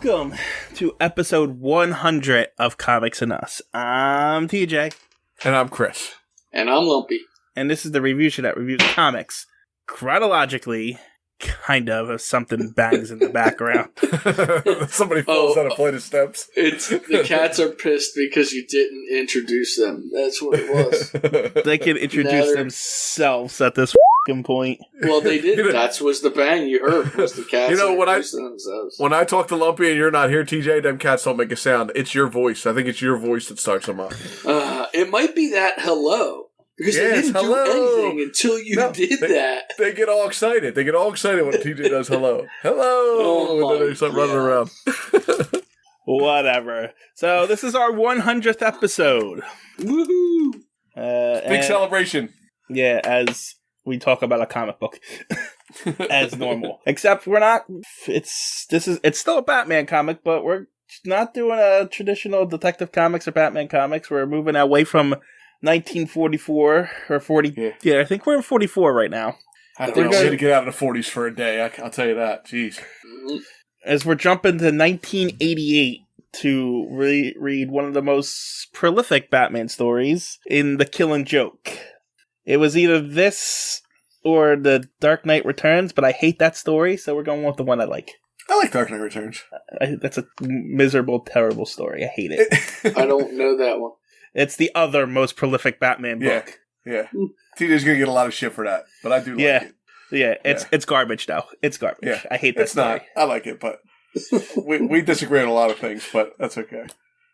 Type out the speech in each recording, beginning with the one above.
Welcome to episode 100 of Comics and Us. I'm TJ. And I'm Chris. And I'm Lumpy. And this is the review show that reviews comics chronologically, kind of, if something bangs in the background. Somebody falls down a flight of steps. It's the cats are pissed because you didn't introduce them. That's what it was. They can introduce themselves at this point. Well, they did. That was the bang you heard. Was the cats introducing themselves. When I talk to Lumpy and you're not here, TJ, them cats don't make a sound. It's your voice. I think it's your voice that starts them up. It might be that hello. Because they didn't do anything until you did that. They get all excited. They get all excited when TJ does hello. Hello! And then they start running around. Whatever. So this is our 100th episode. Woohoo! Big celebration. Yeah, as we talk about a comic book. As normal. Except we're not... It's still a Batman comic, but we're not doing a traditional Detective Comics or Batman comics. We're moving away from 1944 or 40. Yeah, I think we're in 44 right now. I think we're going to get out of the 40s for a day. I'll tell you that. Jeez. As we're jumping to 1988 to read one of the most prolific Batman stories in The Killing Joke. It was either this or The Dark Knight Returns, but I hate that story, so we're going with the one I like. I like Dark Knight Returns. That's a miserable, terrible story. I hate it. I don't know that one. It's the other most prolific Batman book. Yeah. TJ's going to get a lot of shit for that, but I do like it. Yeah, it's garbage, though. It's garbage. Yeah. I hate that it's story. Not. I like it, but we disagree on a lot of things, but that's okay.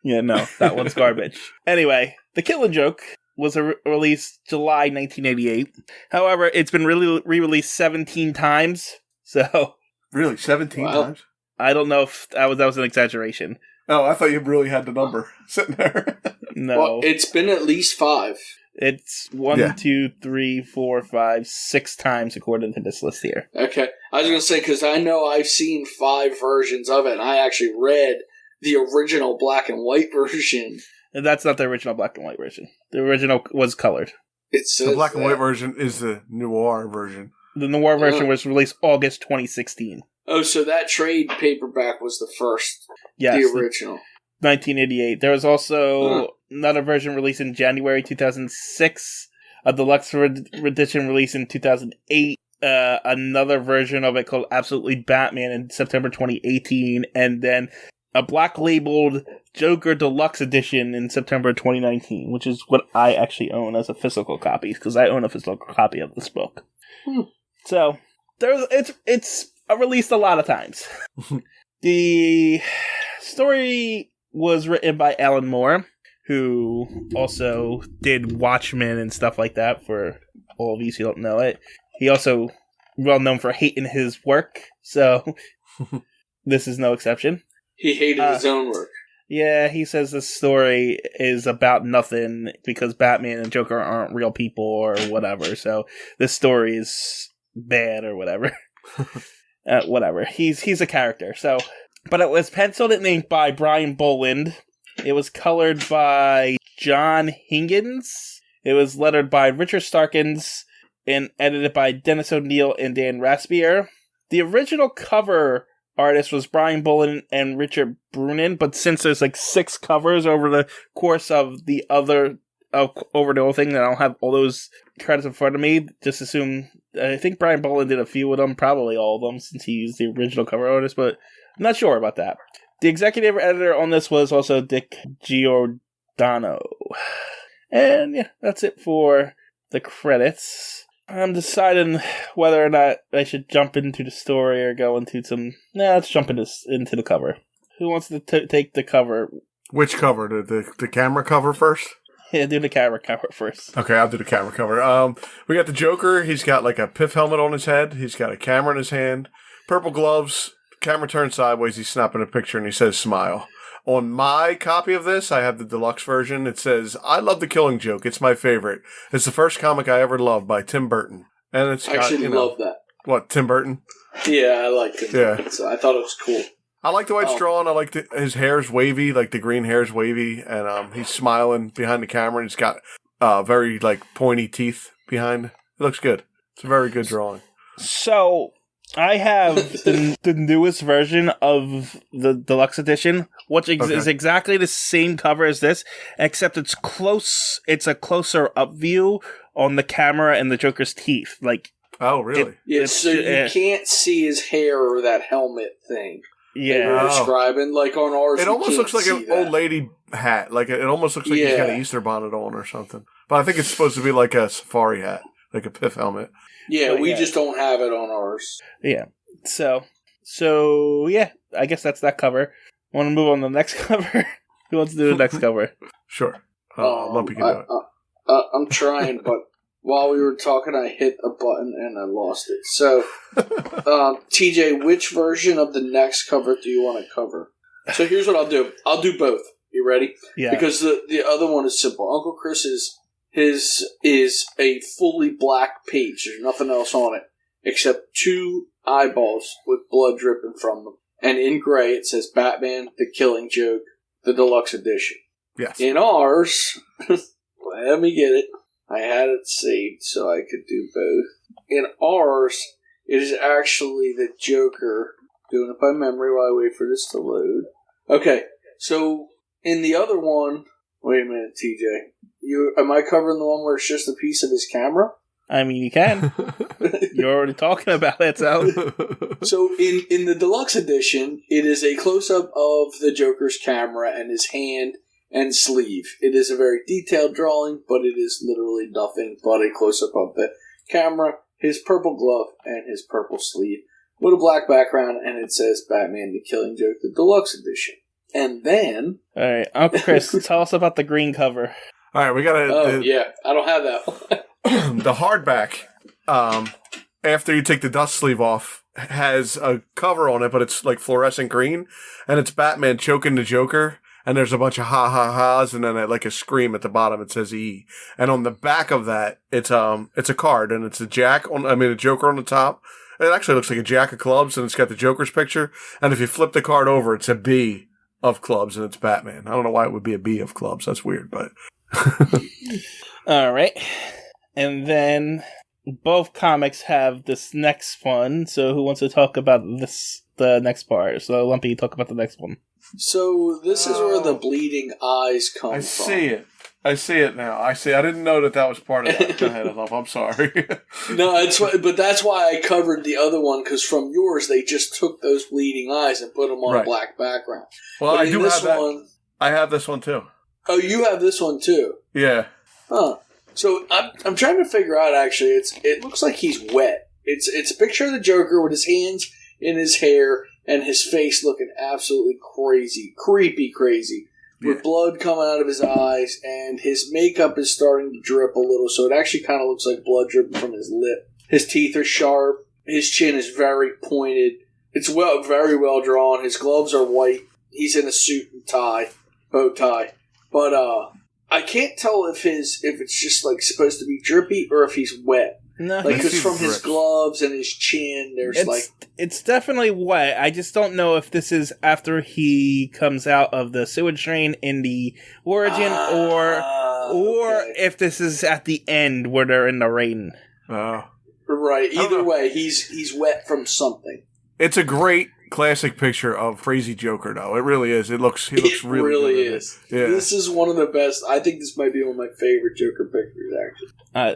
Yeah, no, that one's garbage. Anyway, The Killing Joke was released July 1988. However, it's been re-released 17 times, so... Really? 17 times? I don't know if that was an exaggeration. Oh, I thought you really had the number sitting there. No. Well, it's been at least 5. It's 1, 2, 3, 4, 5, 6 times according to this list here. Okay. I was going to say, because I know I've seen 5 versions of it, and I actually read the original black and white version. And that's not the original black and white version. The original was colored. The black and white version is the noir version. The noir version was released August 2016. Oh, so that trade paperback was the first. Yes. The original. 1988. There was also another version released in January 2006. A deluxe edition released in 2008. Another version of it called Absolutely Batman in September 2018. And then a black labeled Joker Deluxe Edition in September 2019, which is what I actually own as a physical copy, because I own a physical copy of this book. So, it's released a lot of times. The story was written by Alan Moore, who also did Watchmen and stuff like that, for all of you who don't know it. He also well known for hating his work, so this is no exception. He hated his own work. Yeah, he says this story is about nothing because Batman and Joker aren't real people or whatever, so this story is bad or whatever. Whatever. He's a character, so... But it was penciled and inked by Brian Boland. It was colored by John Higgins. It was lettered by Richard Starkins and edited by Dennis O'Neil and Dan Raspier. The original cover artist was Brian Boland and Richard Brunin, but since there's like 6 covers over the course of the over the whole thing, I don't have all those credits in front of me. Just assume, I think Brian Boland did a few of them, probably all of them, since he used the original cover artist, but I'm not sure about that. The executive editor on this was also Dick Giordano. And yeah, that's it for the credits. I'm deciding whether or not I should jump into the story or go into some... let's jump into the cover. Who wants to take the cover? Which cover? The camera cover first? Yeah, do the camera cover first. Okay, I'll do the camera cover. We got the Joker. He's got like a pith helmet on his head. He's got a camera in his hand. Purple gloves. Camera turns sideways. He's snapping a picture and he says smile. On my copy of this, I have the deluxe version. It says, I love The Killing Joke. It's my favorite. It's the first comic I ever loved by Tim Burton. And it's I actually love that. What, Tim Burton? Yeah, I like Tim Burton. So I thought it was cool. I like the way it's drawn. I like his hair's wavy, like the green hair's wavy. And he's smiling behind the camera. And he's got very like pointy teeth behind. It looks good. It's a very good drawing. So, I have the newest version of the deluxe edition, which is exactly the same cover as this, except it's close. It's a closer up view on the camera and the Joker's teeth. Like, oh, really? So you can't see his hair or that helmet thing. Yeah, you're describing like on ours. It almost looks like an old lady hat. Like it almost looks like he's got an Easter bonnet on or something. But I think it's supposed to be like a safari hat, like a piff helmet. Yeah, we just don't have it on ours. Yeah. So yeah, I guess that's that cover. Want to move on to the next cover? Who wants to do the next cover? Sure. Lumpy can do it. I'm trying, but while we were talking, I hit a button and I lost it. So, TJ, which version of the next cover do you want to cover? So here's what I'll do. I'll do both. You ready? Yeah. Because the other one is simple. Uncle Chris's his is a fully black page. There's nothing else on it except 2 eyeballs with blood dripping from them. And in gray it says Batman, The Killing Joke, the Deluxe Edition. Yes. In ours, let me get it. I had it saved so I could do both. In ours, it is actually the Joker. Doing it by memory while I wait for this to load. Okay, so in the other one... Wait a minute, TJ. Am I covering the one where it's just a piece of his camera? I mean, you can. You're already talking about it, so... So in the deluxe edition, it is a close-up of the Joker's camera and his hand and sleeve. It is a very detailed drawing, but it is literally nothing but a close-up of the camera, his purple glove, and his purple sleeve, with a black background, and it says Batman, The Killing Joke, the Deluxe Edition. And then... Alright, Uncle Chris, tell us about the green cover. Alright, we got yeah, I don't have that one. The hardback, after you take the dust sleeve off, has a cover on it, but it's like fluorescent green, and it's Batman choking the Joker, and there's a bunch of ha-ha-ha's, and then like a scream at the bottom, it says E. And on the back of that, it's a card, and it's a Joker on the top. It actually looks like a jack of clubs, and it's got the Joker's picture, and if you flip the card over, it's a B of clubs, and it's Batman. I don't know why it would be a B of clubs. That's weird, but... Alright. And then both comics have this next one, so who wants to talk about the next part? So, Lumpy, talk about the next one. So, this is where the bleeding eyes come from. I see it now. I didn't know that was part of that. Go ahead, Lump. I'm sorry. No, but that's why I covered the other one, because from yours, they just took those bleeding eyes and put them on a black background. Well, I do have that. I have this one, too. Oh, you have this one, too? Yeah. Huh. So, I'm trying to figure out, actually, it looks like he's wet. It's a picture of the Joker with his hands in his hair and his face looking absolutely creepy crazy. With blood coming out of his eyes, and his makeup is starting to drip a little, so it actually kind of looks like blood dripping from his lip. His teeth are sharp. His chin is very pointed. It's very well drawn. His gloves are white. He's in a suit and bow tie. But I can't tell if it's just like supposed to be drippy or if he's wet. No, because from his gloves and his chin, it's definitely wet. I just don't know if this is after he comes out of the sewage drain in the origin, or if this is at the end where they're in the rain. Right. Either way, he's wet from something. It's a great classic picture of crazy Joker, though. It really is. He looks really good. It really is. Yeah. This is one of the best. I think this might be one of my favorite Joker pictures, actually.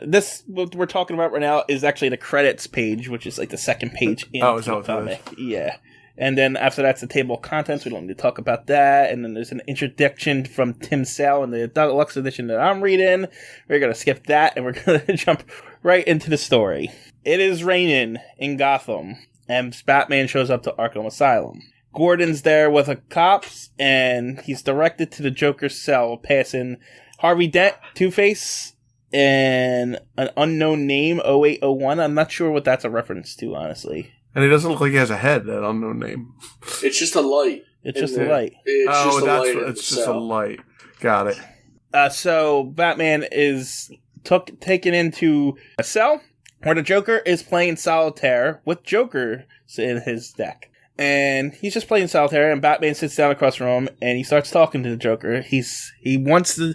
This, what we're talking about right now, is actually the credits page, which is like the second page in the comic. Yeah. And then after that's the table of contents. We don't need to talk about that. And then there's an introduction from Tim Sale in the deluxe edition that I'm reading. We're going to skip that, and we're going to jump right into the story. It is raining in Gotham, and Batman shows up to Arkham Asylum. Gordon's there with the cops, and he's directed to the Joker's cell, passing Harvey Dent, Two-Face, and an unknown name, 0801. I'm not sure what that's a reference to, honestly. And he doesn't look like he has a head, that unknown name. It's just a light. It's just a light. It's just a light. Got it. So Batman is taken into a cell where the Joker is playing solitaire with Joker in his deck. And he's just playing solitaire, and Batman sits down across from him, and he starts talking to the Joker. He wants to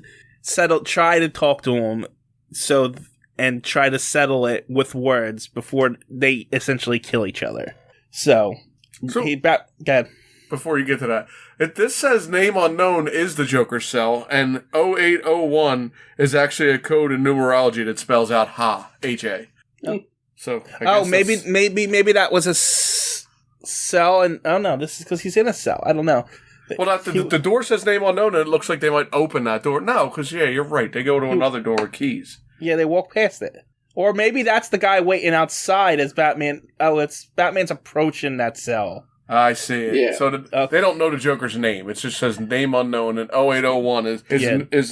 try to talk to him, and try to settle it with words before they essentially kill each other. So go ahead. Before you get to that, this says name unknown is the Joker's cell, and 0801 is actually a code in numerology that spells out Ha, H-A. Oh. So maybe that was a cell, and no, this is because he's in a cell. I don't know. Well, the door says name unknown, and it looks like they might open that door. No, because you're right. They go to another door with keys. Yeah, they walk past it. Or maybe that's the guy waiting outside as Batman. Oh, it's Batman's approaching that cell. I see it. Yeah. So they don't know the Joker's name. It just says name unknown, and 0801 is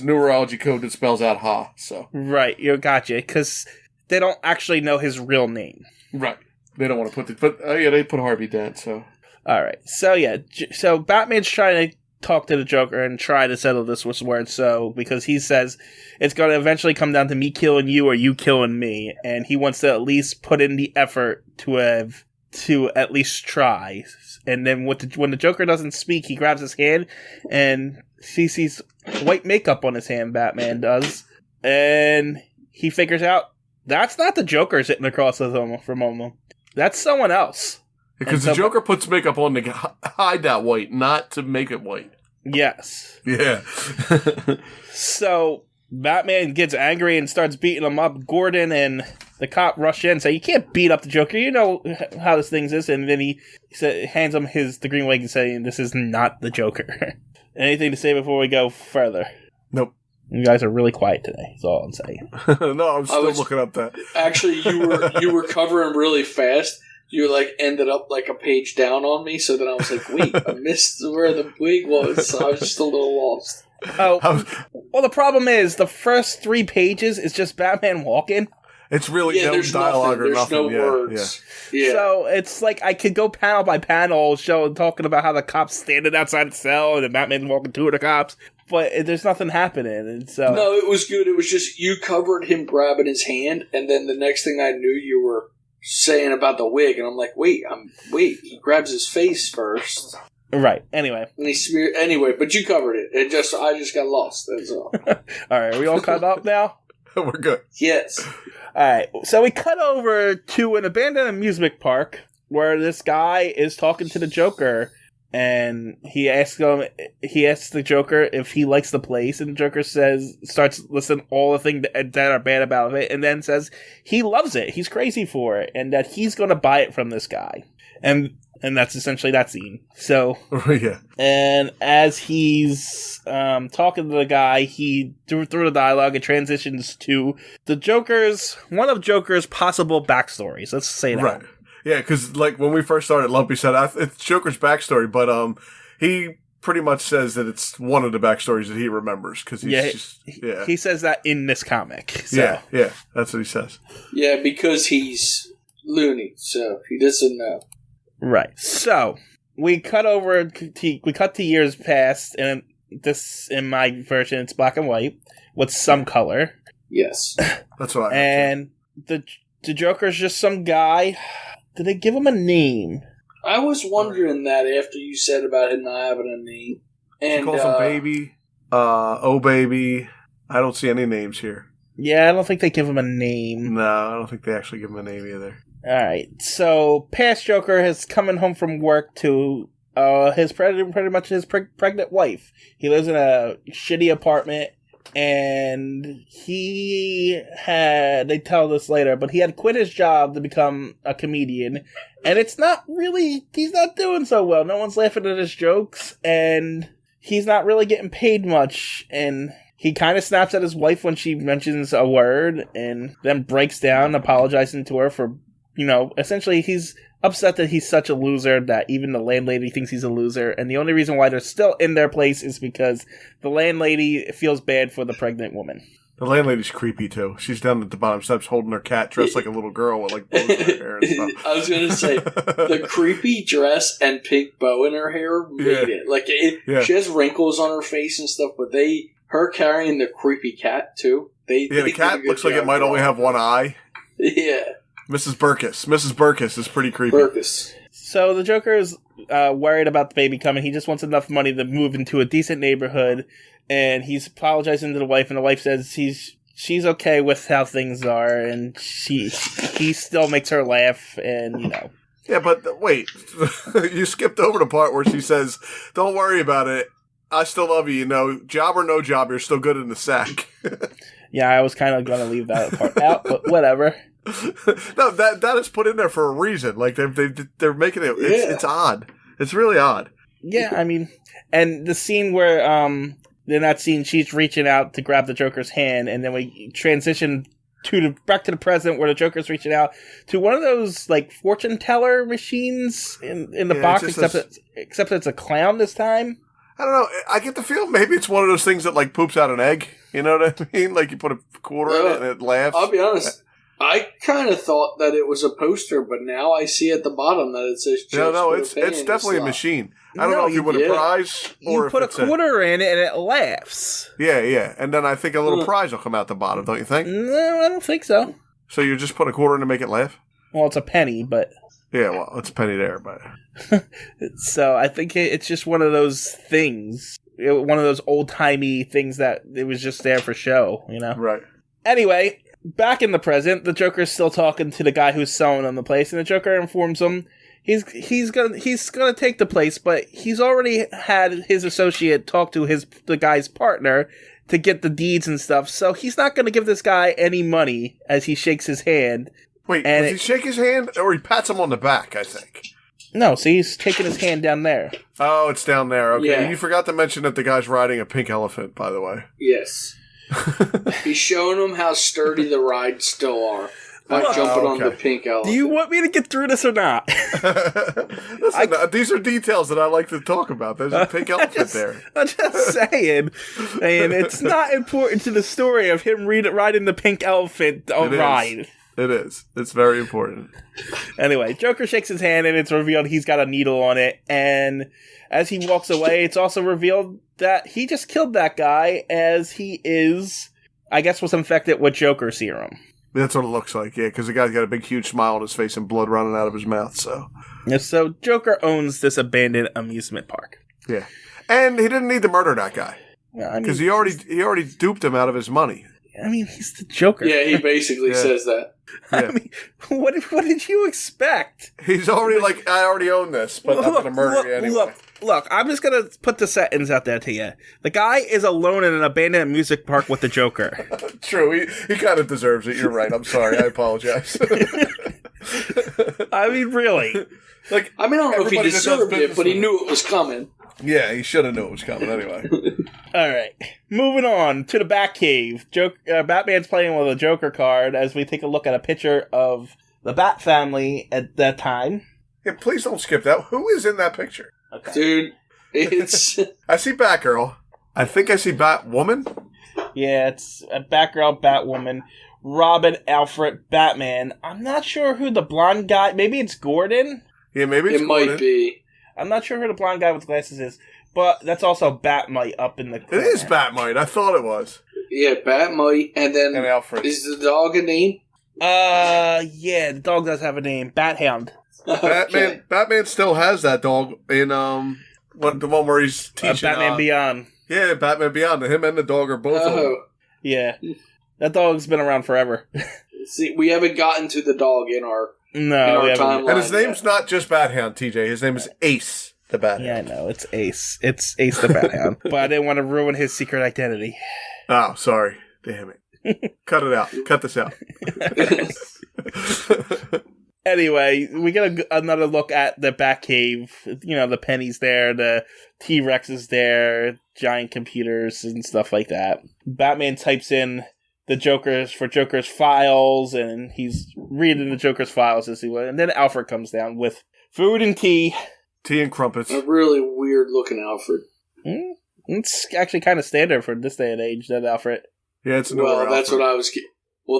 numerology code that spells out Ha. So right, you gotcha. Because they don't actually know his real name. Right. They don't want to put but they put Harvey Dent. So all right. So Batman's trying to talk to the Joker and try to settle this with words. So because he says it's going to eventually come down to me killing you or you killing me, and he wants to at least put in the effort to at least try. And then when the Joker doesn't speak, he grabs his hand and he sees white makeup on his hand, Batman does. And he figures out that's not the Joker sitting across from him. That's someone else. Because the Joker puts makeup on to hide that white, not to make it white. Yes. Yeah. So Batman gets angry and starts beating him up. Gordon and the cop rush in and say, you can't beat up the Joker. You know how this thing is. And then he hands him the green wig and saying, this is not the Joker. Anything to say before we go further? Nope. You guys are really quiet today, is all I'm saying. No, I'm still looking up that. Actually, you were covering really fast. You ended up a page down on me, so then I was like, wait, I missed where the wig was, so I was just a little lost. Oh, well, the problem is, the first 3 pages is just Batman walking. It's really no dialogue or nothing. There's no words. Yeah. So it's like I could go panel by panel talking about how the cops standing outside the cell and then Batman walking to the cops, but there's nothing happening. And so no, it was good. It was just you covered him grabbing his hand, and then the next thing I knew, you were saying about the wig, and I'm like, wait, he grabs his face first. Right. Anyway. And he smeared but you covered it. I just got lost, that's all. All right, are we all caught up now? We're good. Yes. Alright, so we cut over to an abandoned amusement park where this guy is talking to the Joker, and he asks the Joker if he likes the place, and the Joker starts listing all the things that are bad about it, and then says he loves it, he's crazy for it, and that he's going to buy it from this guy. And that's essentially that scene. So, yeah. And as he's talking to the guy, he through the dialogue, it transitions to one of Joker's possible backstories. Let's say that. Right. Yeah, because when we first started, Lumpy said it's Joker's backstory, but he pretty much says that it's one of the backstories that he remembers because he says that in this comic. So. Yeah, that's what he says. Yeah, because he's loony, so he doesn't know. Right. So we cut to years past, and this in my version it's black and white with some color. Yes, that's what I. And the Joker's just some guy. Did they give him a name? I was wondering that after you said about him not having a name. And he calls him baby. Oh baby. I don't see any names here. Yeah, I don't think they give him a name. No, I don't think they actually give him a name either. Alright, so past Joker is coming home from work to his pretty much his pregnant wife. He lives in a shitty apartment, and they tell this later, but he had quit his job to become a comedian, and he's not doing so well. No one's laughing at his jokes, and he's not really getting paid much, and he kind of snaps at his wife when she mentions a word, and then breaks down, apologizing to her for, essentially he's upset that he's such a loser that even the landlady thinks he's a loser, and the only reason why they're still in their place is because the landlady feels bad for the pregnant woman. The landlady's creepy too. She's down at the bottom steps holding her cat dressed like a little girl with bows in her hair and stuff. I was going to say, the creepy dress and pink bow in her hair made it. She has wrinkles on her face and stuff, but her carrying the creepy cat too. The cat looks like it might only have one eye. Yeah. Mrs. Burkus is pretty creepy. Burkus. So the Joker is worried about the baby coming. He just wants enough money to move into a decent neighborhood, and he's apologizing to the wife, and the wife says she's okay with how things are, and he still makes her laugh, and Yeah, but wait, you skipped over the part where she says, "Don't worry about it. I still love you. Job or no job, you're still good in the sack." Yeah, I was kind of going to leave that part out, but whatever. No, that is put in there for a reason. Like they're making it. It's odd. It's really odd. Yeah, I mean, and the scene where in that scene she's reaching out to grab the Joker's hand, and then we transition back to the present where the Joker's reaching out to one of those like fortune teller machines in the box, except it's a clown this time. I don't know. I get the feel maybe it's one of those things that like poops out an egg. You know what I mean? Like you put a quarter in it and it laughs. I'll be honest. I kind of thought that it was a poster, but now I see at the bottom that it says No, it's definitely a machine. I don't know if you win a prize or you put a quarter in it and it laughs. Yeah. And then I think a little prize will come out the bottom, don't you think? No, I don't think so. So you just put a quarter in to make it laugh? Well, it's a penny, but... Yeah, well, it's a penny there, but... So I think it's just one of those things. One of those old-timey things that it was just there for show, Right. Anyway... Back in the present, the Joker's still talking to the guy who's selling him the place, and the Joker informs him he's gonna take the place, but he's already had his associate talk to the guy's partner to get the deeds and stuff, so he's not gonna give this guy any money as he shakes his hand. Wait, does he shake his hand, or he pats him on the back, I think? No, so he's taking his hand down there. Oh, it's down there, okay. Yeah. You forgot to mention that the guy's riding a pink elephant, by the way. Yes. He's showing them how sturdy the rides still are by jumping on the pink elephant. Do you want me to get through this or not? Listen, these are details that I like to talk about. There's a pink elephant there. I'm just saying. And it's not important to the story of him riding the pink elephant on ride. It is. It's very important. Anyway, Joker shakes his hand and it's revealed he's got a needle on it. And as he walks away, it's also revealed that he just killed that guy as he was infected with Joker serum. That's what it looks like, yeah, because the guy's got a big, huge smile on his face and blood running out of his mouth, so... Yeah, so Joker owns this abandoned amusement park. Yeah. And he didn't need to murder that guy. Because he already duped him out of his money. I mean, he's the Joker. Yeah, he basically says that. Yeah. I mean, what did you expect? He's already like, I already own this, but I'm going to murder you anyway. Look, I'm just going to put the sentence out there to you. The guy is alone in an abandoned music park with the Joker. True, he kind of deserves it. You're right. I'm sorry. I apologize. I mean, really. Like, I don't know if he deserved it, but he knew it was coming. Yeah, he should have known it was coming anyway. All right, moving on to the Batcave. Batman's playing with a Joker card as we take a look at a picture of the Bat family at that time. Yeah, please don't skip that. Who is in that picture? Okay. Dude, it's... I see Batgirl. I think I see Batwoman. Yeah, it's a Batgirl, Batwoman, Robin, Alfred, Batman. I'm not sure who the blonde guy... Maybe it's Gordon? Yeah, maybe it's Gordon. It might be. I'm not sure who the blonde guy with glasses is, but that's also Batmite up in the corner. It is Batmite. I thought it was. Yeah, Batmite, and then... And Alfred. Is the dog a name? Yeah, the dog does have a name. Bathound. Okay. Batman still has that dog in, the one where he's teaching... Batman Beyond. Yeah, Batman Beyond. Him and the dog are both of them. Yeah. That dog's been around forever. See, we haven't gotten to the dog in our... No, we haven't. And his name's not just Bathound, TJ. His name is Ace the Bathound. Yeah, I know. It's Ace. It's Ace the Bathound. But I didn't want to ruin his secret identity. Oh, sorry. Damn it. Cut it out. Cut this out. Anyway, we get another look at the Batcave. The Penny's there, the T-Rex is there, giant computers and stuff like that. Batman types in the Joker's files, and he's reading the Joker's files as he was. And then Alfred comes down with food and tea. Tea and crumpets. A really weird looking Alfred. It's actually kind of standard for this day and age, that Alfred. Yeah, it's that's what I was.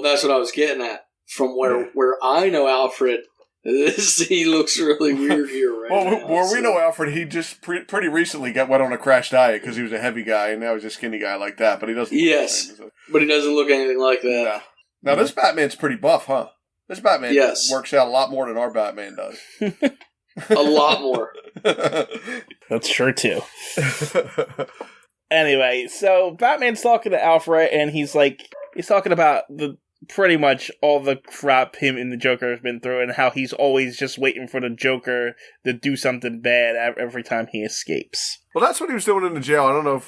That's what I was getting at. From where I know Alfred, he looks really weird here now. Where we know Alfred, he just pretty recently went on a crash diet because he was a heavy guy, and now he's a skinny guy like that. But he doesn't. Yes, but he doesn't look anything like that. Now this Batman's pretty buff, huh? This Batman works out a lot more than our Batman does. A lot more. That's true too. Anyway, so Batman's talking to Alfred, and he's like, He's talking about pretty much all the crap him and the Joker has been through, and how he's always just waiting for the Joker to do something bad every time he escapes. Well, that's what he was doing in the jail. I don't know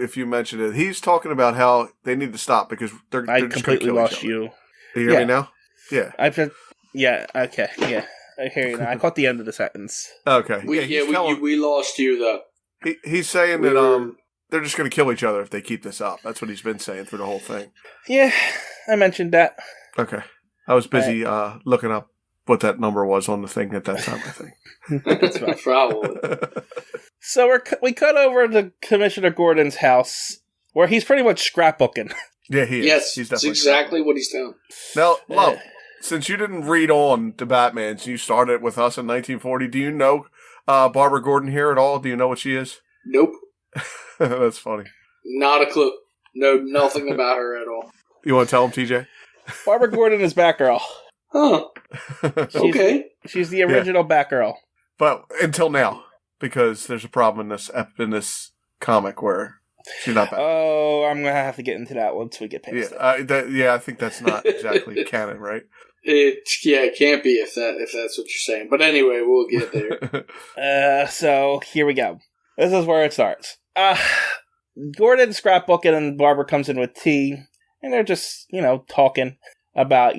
if you mentioned it. He's talking about how they need to stop because they're I just completely lost you. You hear me now? Yeah. Okay, yeah. I hear you now. I caught the end of the sentence. Okay. We lost you though. He's saying that they're just going to kill each other if they keep this up. That's what he's been saying through the whole thing. Yeah, I mentioned that. Okay. I was busy looking up what that number was on the thing at that time, I think. That's right. Probably. So we cut over to Commissioner Gordon's house, where he's pretty much scrapbooking. Yeah, he is. Yes, he's that's exactly what he's doing. Now, Lump, since you didn't read on to Batman, so you started with us in 1940, do you know Barbara Gordon here at all? Do you know what she is? Nope. That's funny. Not a clue. No, nothing about her at all. You want to tell him, TJ? Barbara Gordon is Batgirl. Huh. Okay. She's the original Batgirl. But until now, because there's a problem in this comic where she's not Batgirl. Oh, I'm going to have to get into that once we get past it. I think that's not exactly canon, right? It can't be if that's what you're saying. But anyway, we'll get there. So here we go. This is where it starts. Gordon's scrapbooking and Barbara comes in with tea, and they're just, talking about,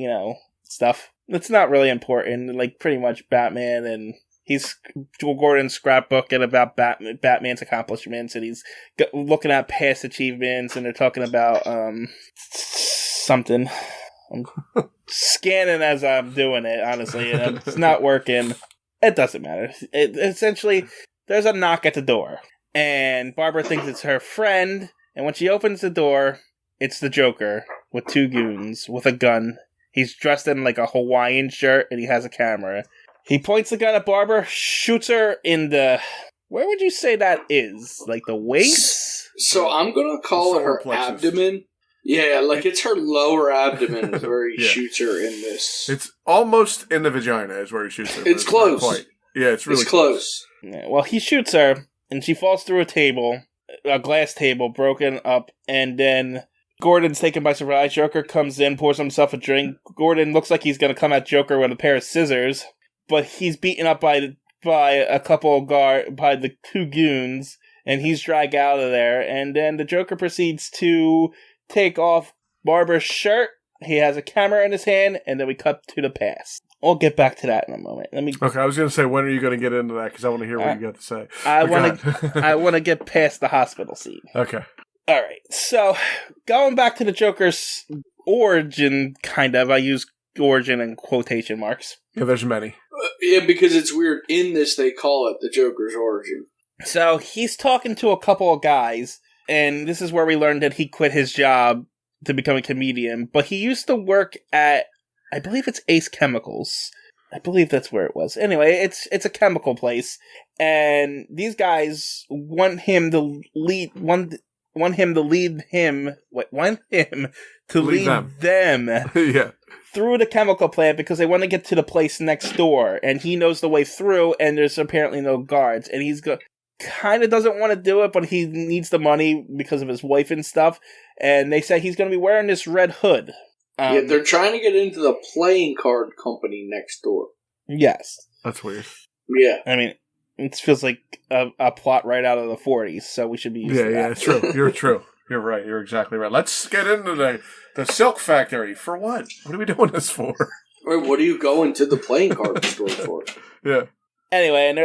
stuff. It's not really important, like pretty much Batman, and Gordon's scrapbooking about Batman's accomplishments, and he's looking at past achievements, and they're talking about, something. I'm scanning as I'm doing it, honestly, and it's not working. It doesn't matter. Essentially, there's a knock at the door, and Barbara thinks it's her friend, and when she opens the door, it's the Joker with two goons with a gun. He's dressed in like a Hawaiian shirt, and he has a camera. He points the gun at Barbara, shoots her in the... Where would you say that is? Like the waist? So I'm going to call it her abdomen. Yeah, like it's her lower abdomen is where he shoots her in this. It's almost in the vagina is where he shoots her. It's close. Not quite. Yeah, it's really close. Yeah, well, he shoots her, and she falls through a glass table, broken up, and then Gordon's taken by surprise. Joker comes in, pours himself a drink. Gordon looks like he's going to come at Joker with a pair of scissors, but he's beaten up by a couple by the two goons, and he's dragged out of there, and then the Joker proceeds to take off Barbara's shirt. He has a camera in his hand, and then we cut to the past. I'll get back to that in a moment. Okay, I was going to say, when are you going to get into that? Because I want to hear what you got to say. I want to get past the hospital scene. Okay. All right. So, going back to the Joker's origin, kind of. I use origin in quotation marks. Yeah, there's many. Yeah, because it's weird. In this, they call it the Joker's origin. So, he's talking to a couple of guys, and this is where we learned that he quit his job to become a comedian, but he used to work at, I believe it's Ace Chemicals. I believe that's where it was. Anyway, it's a chemical place, and these guys want him to lead them yeah. through the chemical plant because they want to get to the place next door, and he knows the way through, and there's apparently no guards, and he's kind of doesn't want to do it, but he needs the money because of his wife and stuff, and they say he's going to be wearing this red hood. Yeah, they're trying to get into the playing card company next door. Yes. That's weird. Yeah. I mean, it feels like a plot right out of the 40s, so we should be used to that. Yeah, it's true. You're true. You're right. You're exactly right. Let's get into the silk factory. For what? What are we doing this for? Wait, what are you going to the playing card store for? Yeah. Anyway, and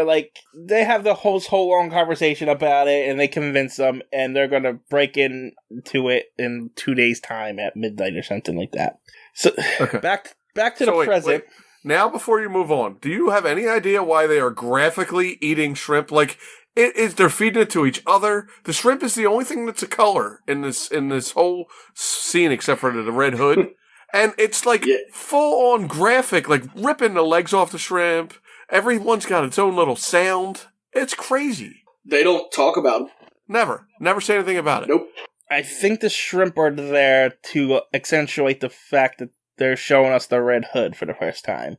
they have the whole long conversation about it, and they convince them, and they're going to break into it in 2 days' time at midnight or something like that. So, okay. back to the present. Wait. Now, before you move on, do you have any idea why they are graphically eating shrimp? Like, they're feeding it to each other. The shrimp is the only thing that's a color in this whole scene, except for the red hood. And it's like full on graphic, like ripping the legs off the shrimp. Everyone's got its own little sound. It's crazy. They don't talk about it. Never say anything about it. Nope. I think the shrimp are there to accentuate the fact that they're showing us the Red Hood for the first time.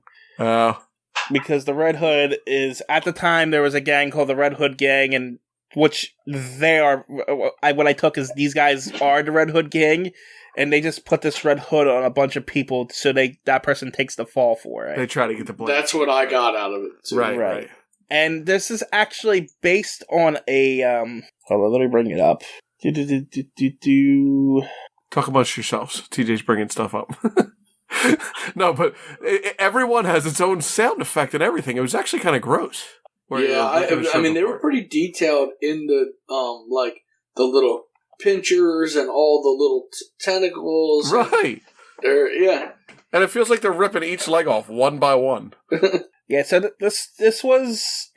Because the Red Hood is, at the time, there was a gang called the Red Hood Gang, and which they are, what I took is these guys are the Red Hood Gang, and they just put this red hood on a bunch of people so that person takes the fall for it. They try to get the blame. That's what I got out of it, too. Right. And this is actually based on a, hold on, let me bring it up. Talk amongst yourselves. TJ's bringing stuff up. No, but everyone has its own sound effect and everything. It was actually kind of gross. Yeah, I mean, they were pretty detailed in the, like, the little pinchers and all the little tentacles. Right. Yeah. And it feels like they're ripping each leg off one by one. Yeah, so this was,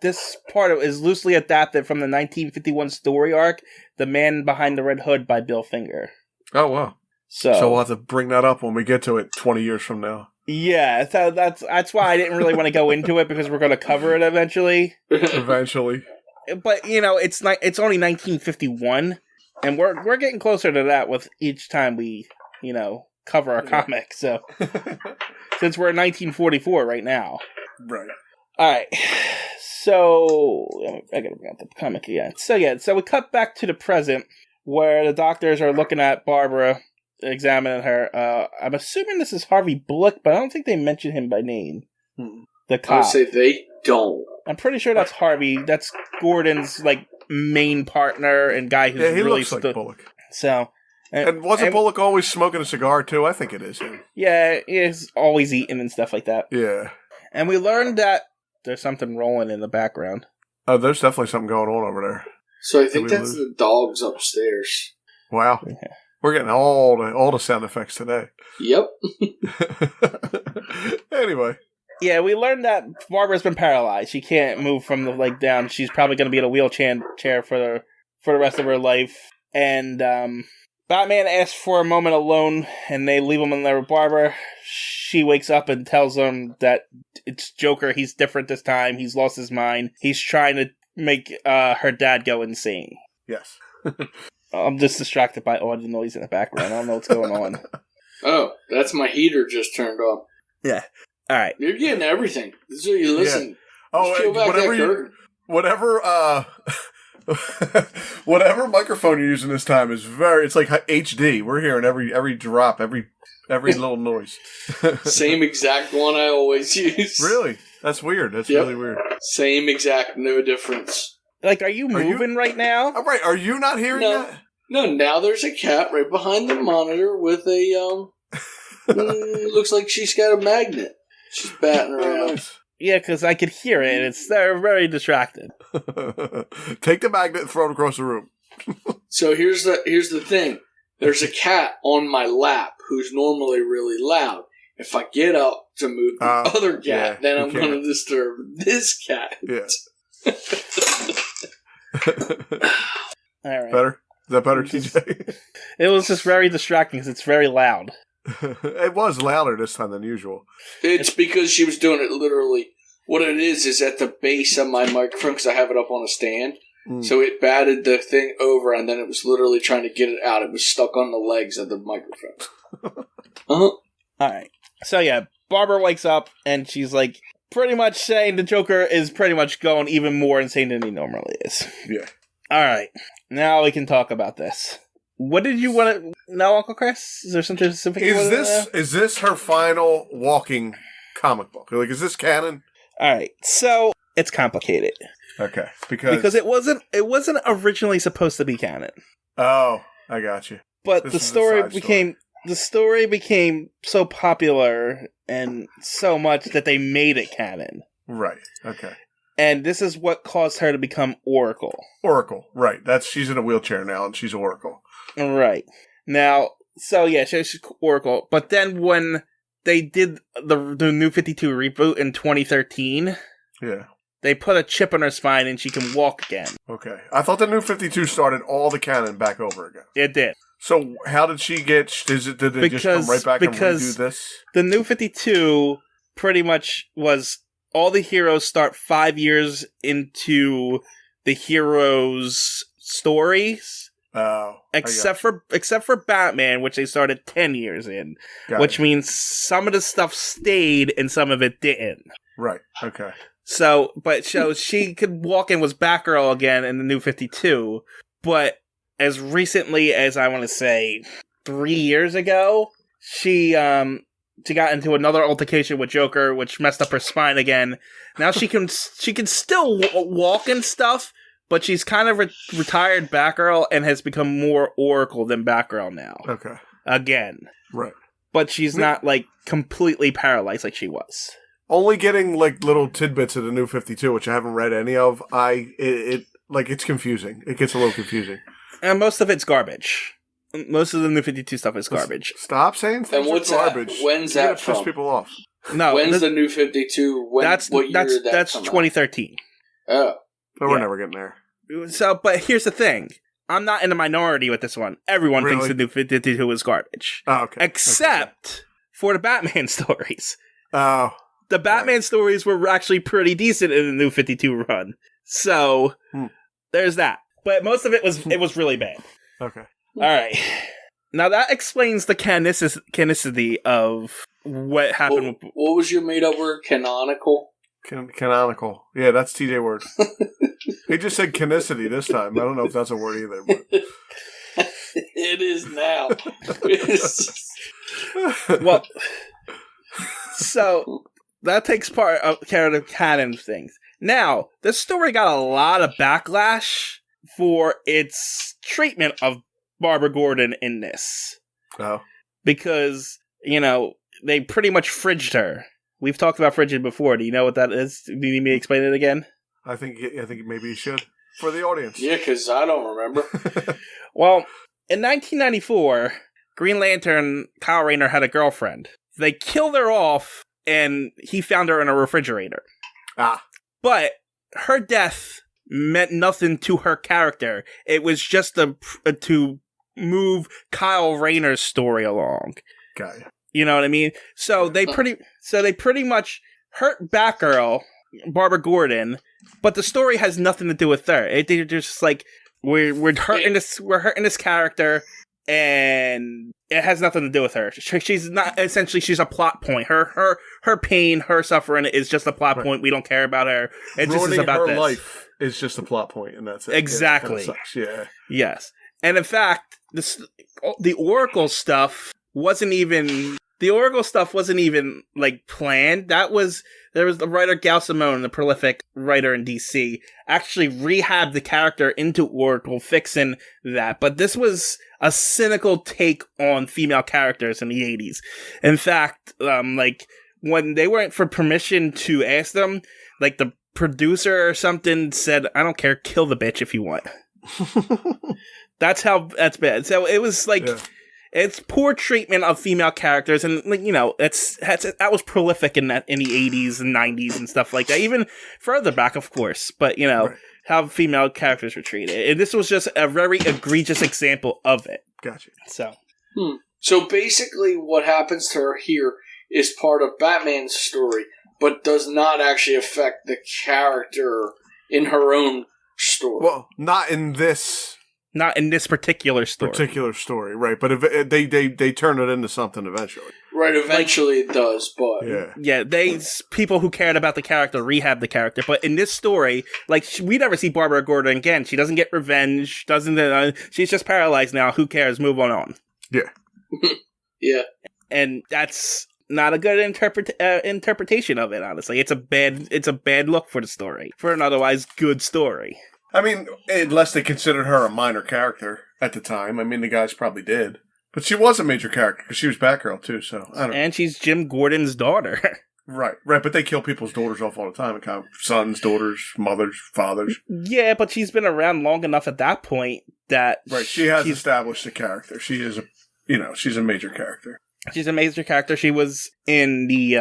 this part is loosely adapted from the 1951 story arc, The Man Behind the Red Hood by Bill Finger. Oh, wow. So we'll have to bring that up when we get to it 20 years from now. Yeah, so that's why I didn't really want to go into it, because we're going to cover it eventually. Eventually. But, it's only 1951, and we're getting closer to that with each time we, cover our comic, so... Since we're in 1944 right now. Right. Alright. So, I gotta bring up the comic again. So we cut back to the present, where the doctors are looking at Barbara, examining her. I'm assuming this is Harvey Bullock, but I don't think they mention him by name. The cop. I would say they don't. I'm pretty sure that's Harvey. That's Gordon's, main partner and guy who's he really... looks like Bullock. So... And wasn't Bullock always smoking a cigar, too? I think it is him. Yeah, he's always eating and stuff like that. Yeah. And we learned that there's something rolling in the background. Oh, there's definitely something going on over there. So I think that's the dogs upstairs. Wow. Yeah. We're getting all the sound effects today. Yep. Anyway. Yeah, we learned that Barbara's been paralyzed. She can't move from the leg down. She's probably going to be in a wheelchair for the rest of her life. And, Batman asks for a moment alone, and they leave him in there with Barbara. She wakes up and tells them that it's Joker. He's different this time. He's lost his mind. He's trying to make her dad go insane. Yes. I'm just distracted by all the noise in the background. I don't know what's going on. Oh, that's my heater just turned off. Yeah. All right. You're getting everything. This is what you listen. Yeah. Oh, whatever microphone you're using this time is it's like HD. We're hearing every drop, every little noise. Same exact one I always use. Really? That's weird. That's really weird. Same exact, no difference. Are you moving right now? All right. Are you not hearing that? No, now there's a cat right behind the monitor with a, looks like she's got a magnet. She's batting around. Nice. Yeah, because I could hear it. They're very distracted. Take the magnet and throw it across the room. So here's the thing. There's a cat on my lap who's normally really loud. If I get up to move the other cat, then I'm going to disturb this cat. Yeah. All right. Better? Is that better, TJ? It was just very distracting because it's very loud. It was louder this time than usual. It's because she was doing it literally. What it is at the base of my microphone, because I have it up on a stand. So it batted the thing over, and then it was literally trying to get it out. It was stuck on the legs of the microphone. All right. So yeah, Barbara wakes up, and she's pretty much saying the Joker is pretty much going even more insane than he normally is. Yeah. All right. Now we can talk about this. What did you want to know, Uncle Chris? Is there something specific? Is this her final walking comic book? Is this canon? All right, so it's complicated. Okay, because it wasn't originally supposed to be canon. Oh, I got you. But the story became so popular and so much that they made it canon. Right. Okay. And this is what caused her to become Oracle. Oracle, right? She's in a wheelchair now, and she's Oracle. Right. Now, so yeah, she's Oracle. But then when they did the New 52 reboot in 2013, they put a chip on her spine and she can walk again. Okay. I thought the New 52 started all the canon back over again. It did. So how did she get... Did they just come right back and redo this? The New 52 pretty much was all the heroes start 5 years into the heroes' stories. Oh, except for Batman, which they started 10 years in, which means some of the stuff stayed and some of it didn't. Right. Okay. So she could walk and was Batgirl again in the New 52, but as recently as I want to say 3 years ago, she got into another altercation with Joker, which messed up her spine again. Now she can still walk and stuff, but she's kind of retired Batgirl and has become more Oracle than Batgirl now. Okay. Again. Right. But she's not, like, completely paralyzed like she was. Only getting, like, little tidbits of the New 52, which I haven't read any of, it's confusing. It gets a little confusing. And most of it's garbage. Most of the New 52 stuff is garbage. Stop saying things are garbage. When's that from? Piss people off. No, when's the New 52? What year did that That's come 2013. out? Oh. But we're never getting there. So, but here's the thing. I'm not in the minority with this one. Everyone thinks the New 52 is garbage. Oh, okay. Except for the Batman stories. Oh. The Batman stories were actually pretty decent in the New 52 run. So, there's that. But most of it was really bad. Okay. Alright. Now that explains the canonicity of what happened. What was your made-up word? Canonical? Canonical. Yeah, that's TJ word. He just said canicity this time. I don't know if that's a word either. But. It is now. Well, so that takes care of the canon things. Now, this story got a lot of backlash for its treatment of Barbara Gordon in this. Oh. Because, they pretty much fridged her. We've talked about fridging before. Do you know what that is? Do you need me to explain it again? I think maybe you should. For the audience. Yeah, because I don't remember. Well, in 1994, Green Lantern Kyle Rayner had a girlfriend. They killed her off, and he found her in a refrigerator. Ah. But her death meant nothing to her character. It was just to move Kyle Rayner's story along. Got you. You know what I mean? So they pretty much hurt Batgirl, Barbara Gordon, but the story has nothing to do with her. They're just like we're hurting this character, and it has nothing to do with her. She's not essentially she's a plot point. Her pain, her suffering is just a plot point. We don't care about her. It just is about her this. Life is just a plot point, and that's it. Exactly. Yeah. Yes, and in fact, the Oracle stuff wasn't even. The Oracle stuff wasn't even, like, planned. There was the writer Gal Simone, the prolific writer in DC, actually rehabbed the character into Oracle, fixing that. But this was a cynical take on female characters in the 80s. In fact, when they went for permission to ask them, like, the producer or something said, I don't care, kill the bitch if you want. That's bad. So it was, like... Yeah. It's poor treatment of female characters, and that was prolific in the 80s and 90s and stuff like that. Even further back, of course, but right. How female characters were treated. And this was just a very egregious example of it. Gotcha. So basically, what happens to her here is part of Batman's story, but does not actually affect the character in her own story. Well, not in this. Not in this particular story. Right? But if they turn it into something eventually. Right, eventually it does, but yeah, people who cared about the character rehab the character. But in this story, we never see Barbara Gordon again. She doesn't get revenge. She's just paralyzed now. Who cares? Move on. Yeah, yeah, and that's not a good interpretation of it. Honestly, it's a bad look for the story, for an otherwise good story. I mean, unless they considered her a minor character at the time. I mean, the guys probably did. But she was a major character because she was Batgirl, too, so I don't know. And she's Jim Gordon's daughter. Right. But they kill people's daughters off all the time. Sons, daughters, mothers, fathers. Yeah, but she's been around long enough at that point that... Right, she's established a character. She is she's a major character. She's a major character. She was in the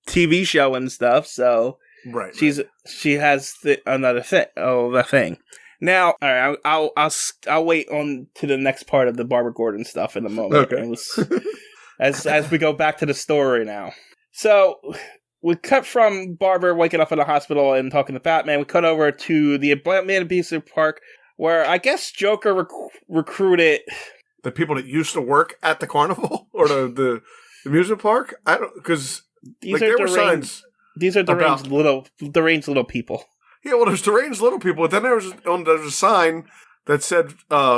TV show and stuff, so... Right. She has the thing. Now, all right, I'll wait on to the next part of the Barbara Gordon stuff in a moment. Okay. As we go back to the story now. So we cut from Barbara waking up in the hospital and talking to Batman. We cut over to the Batman Amusement Park, where I guess Joker recruited the people that used to work at the carnival or the amusement park. I don't because there were signs. These are deranged little people. Yeah, well, there's deranged little people, but then there was a sign that said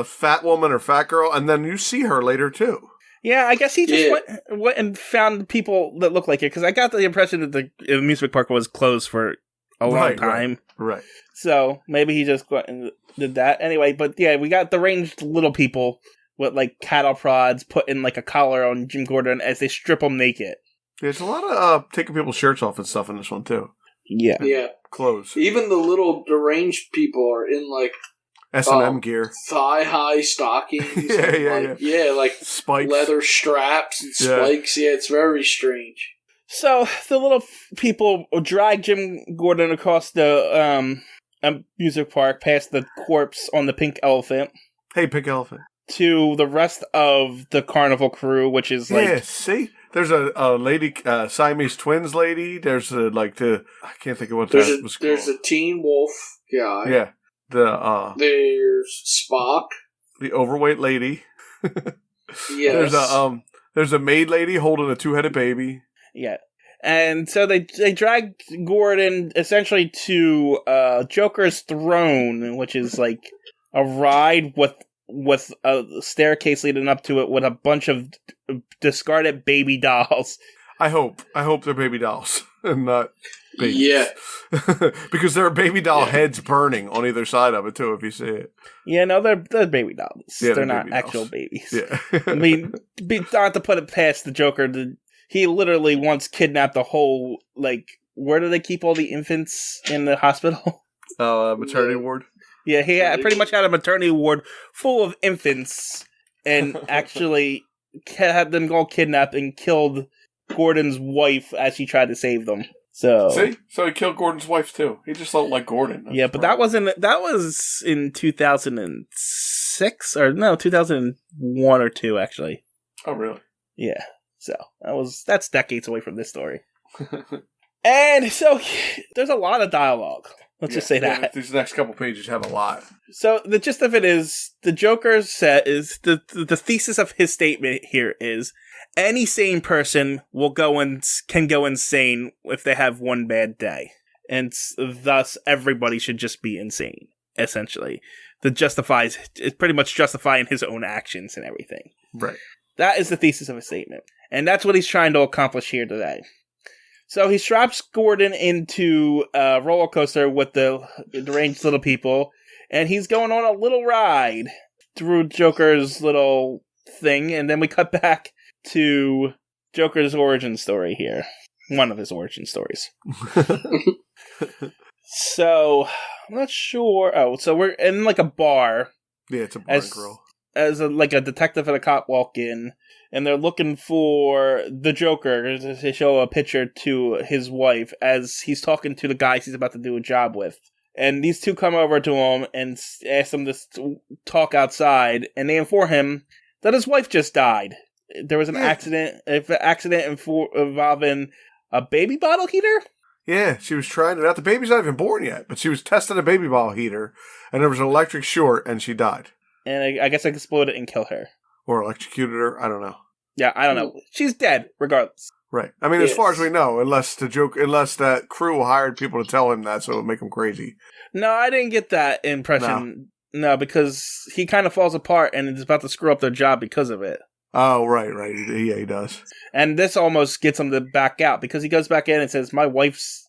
fat woman or fat girl, and then you see her later too. Yeah, I guess he just went and found people that look like it, because I got the impression that the amusement park was closed for a long time. Right. So maybe he just went and did that. Anyway, but yeah, we got the ranged little people with like cattle prods putting like a collar on Jim Gordon as they strip him naked. There's a lot of taking people's shirts off and stuff in this one too. Yeah. Yeah. Clothes. Even the little deranged people are in like S&M gear. Thigh-high stockings. Yeah, like spikes. Leather straps and spikes. Yeah, it's very strange. So the little people drag Jim Gordon across the amusement park past the corpse on the pink elephant. Hey, pink elephant. To the rest of the carnival crew, which is like... Yeah, see? There's a lady, Siamese twins lady. There's I can't think of what that was called. There's a teen wolf guy. Yeah. There's Spock. The overweight lady. Yes. There's a maid lady holding a 2-headed baby. Yeah. And so they drag Gordon essentially to Joker's throne, which is like a ride with a staircase leading up to it with a bunch of discarded baby dolls. I hope they're baby dolls and not babies. Yeah. Because there are baby doll heads burning on either side of it too, if you see it. Yeah, no, they're baby dolls. Yeah, they're not baby actual dolls. babies. Yeah. I mean, not to put it past the Joker, he literally once kidnapped the whole, like, where do they keep all the infants in the hospital? Maternity ward. Yeah, he pretty much had a maternity ward full of infants and actually had them all kidnapped and killed Gordon's wife as she tried to save them. So he killed Gordon's wife too. He just don't like Gordon. That's but that was in 2006 or no, 2001 or 2 actually. Oh, really? Yeah. So that's decades away from this story. And so there's a lot of dialogue. Let's just say that. Yeah, these next couple pages have a lot. So the gist of it is, the Joker's set is the thesis of his statement here is, any sane person can go insane if they have one bad day, and thus everybody should just be insane. Essentially, it's pretty much justifying his own actions and everything. Right. That is the thesis of his statement, and that's what he's trying to accomplish here today. So he straps Gordon into a roller coaster with the deranged little people, and he's going on a little ride through Joker's little thing, and then we cut back to Joker's origin story here. One of his origin stories. So, I'm not sure. Oh, so we're in like a bar. Yeah, it's a bar and grill. As a detective and a cop walk in, and they're looking for the Joker to show a picture to his wife as he's talking to the guys he's about to do a job with. And these two come over to him and ask him to talk outside, and they inform him that his wife just died. There was an accident involving a baby bottle heater? Yeah, she was trying it out. The baby's not even born yet, but she was testing a baby bottle heater, and there was an electric short, and she died. And I guess I exploded and killed her. Or electrocuted her, I don't know. Yeah, I don't know. She's dead, regardless. Right. I mean, as far as we know, unless that crew hired people to tell him that, so it would make him crazy. No, I didn't get that impression. No, because he kind of falls apart and is about to screw up their job because of it. Oh, right. Yeah, he does. And this almost gets him to back out, because he goes back in and says, "My wife's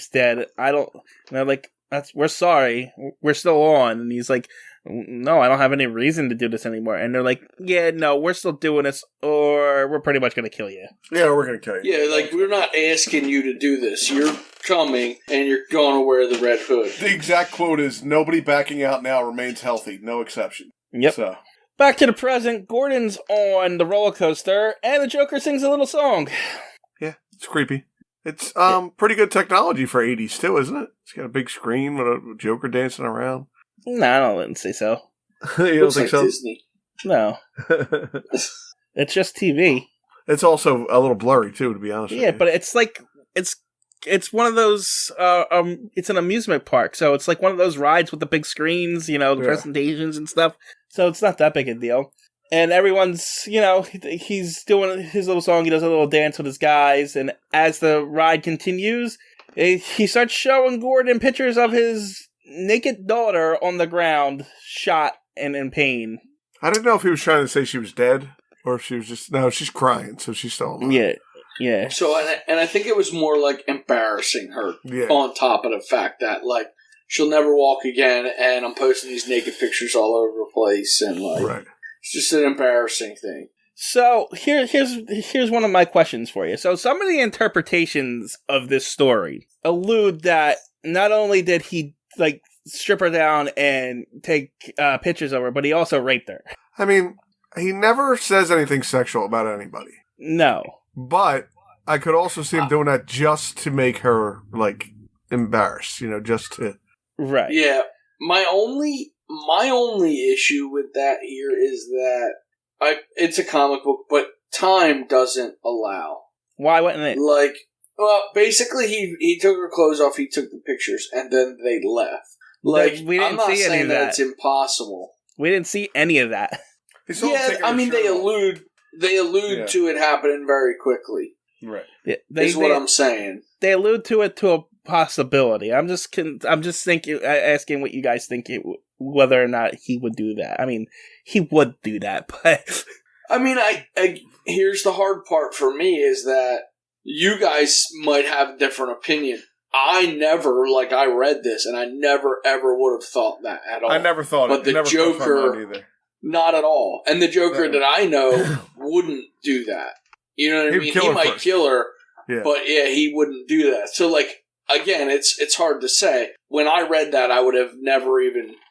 dead. I don't." And they're like, "We're sorry. We're still on." And he's like, "No, I don't have any reason to do this anymore." And they're like, "Yeah, no, we're still doing this, or we're pretty much going to kill you." Yeah, we're going to kill you. Yeah, like, we're not asking you to do this. You're coming, and you're going to wear the red hood. The exact quote is, "Nobody backing out now remains healthy. No exception." Yep. So. Back to the present, Gordon's on the roller coaster, and the Joker sings a little song. Yeah, it's creepy. It's pretty good technology for 80s, too, isn't it? It's got a big screen with a Joker dancing around. No, I wouldn't say so. You don't think so? Disney. No. It's just TV. It's also a little blurry, too, to be honest with you. Yeah, but it's like, it's one of those, it's an amusement park, so it's like one of those rides with the big screens, the presentations and stuff, so it's not that big a deal. And everyone's, he's doing his little song, he does a little dance with his guys, and as the ride continues, he starts showing Gordon pictures of his naked daughter on the ground, shot and in pain. I didn't know if he was trying to say she was dead or if she was just... No, she's crying, so she's still alive. Yeah. So, and I think it was more like embarrassing her on top of the fact that, like, she'll never walk again, and I'm posting these naked pictures all over the place, and, like, it's just an embarrassing thing. So, here's one of my questions for you. So, some of the interpretations of this story allude that not only did he, like, strip her down and take pictures of her, but he also raped her. I mean, he never says anything sexual about anybody. No. But I could also see him doing that just to make her, like, embarrassed, just to... Right. Yeah. My only issue with that here is that it's a comic book, but time doesn't allow. Why wouldn't it? Like, well, basically he took her clothes off, he took the pictures, and then they left. Like, we didn't I'm not see any saying of that that. It's impossible. We didn't see any of that. Yeah, I mean, they allude to it happening very quickly. Right. Is what I'm saying. They allude to it to a possibility. I'm just thinking, asking what you guys think, whether or not he would do that. I mean, he would do that, but I mean, here's the hard part for me is that you guys might have a different opinion. I read this, and I never ever would have thought that at all. I never thought but it. But the Joker, either. Not at all. And the Joker that I know wouldn't do that. You know what I mean? He might kill her, but he wouldn't do that. So, like, again, it's hard to say. When I read that, I would have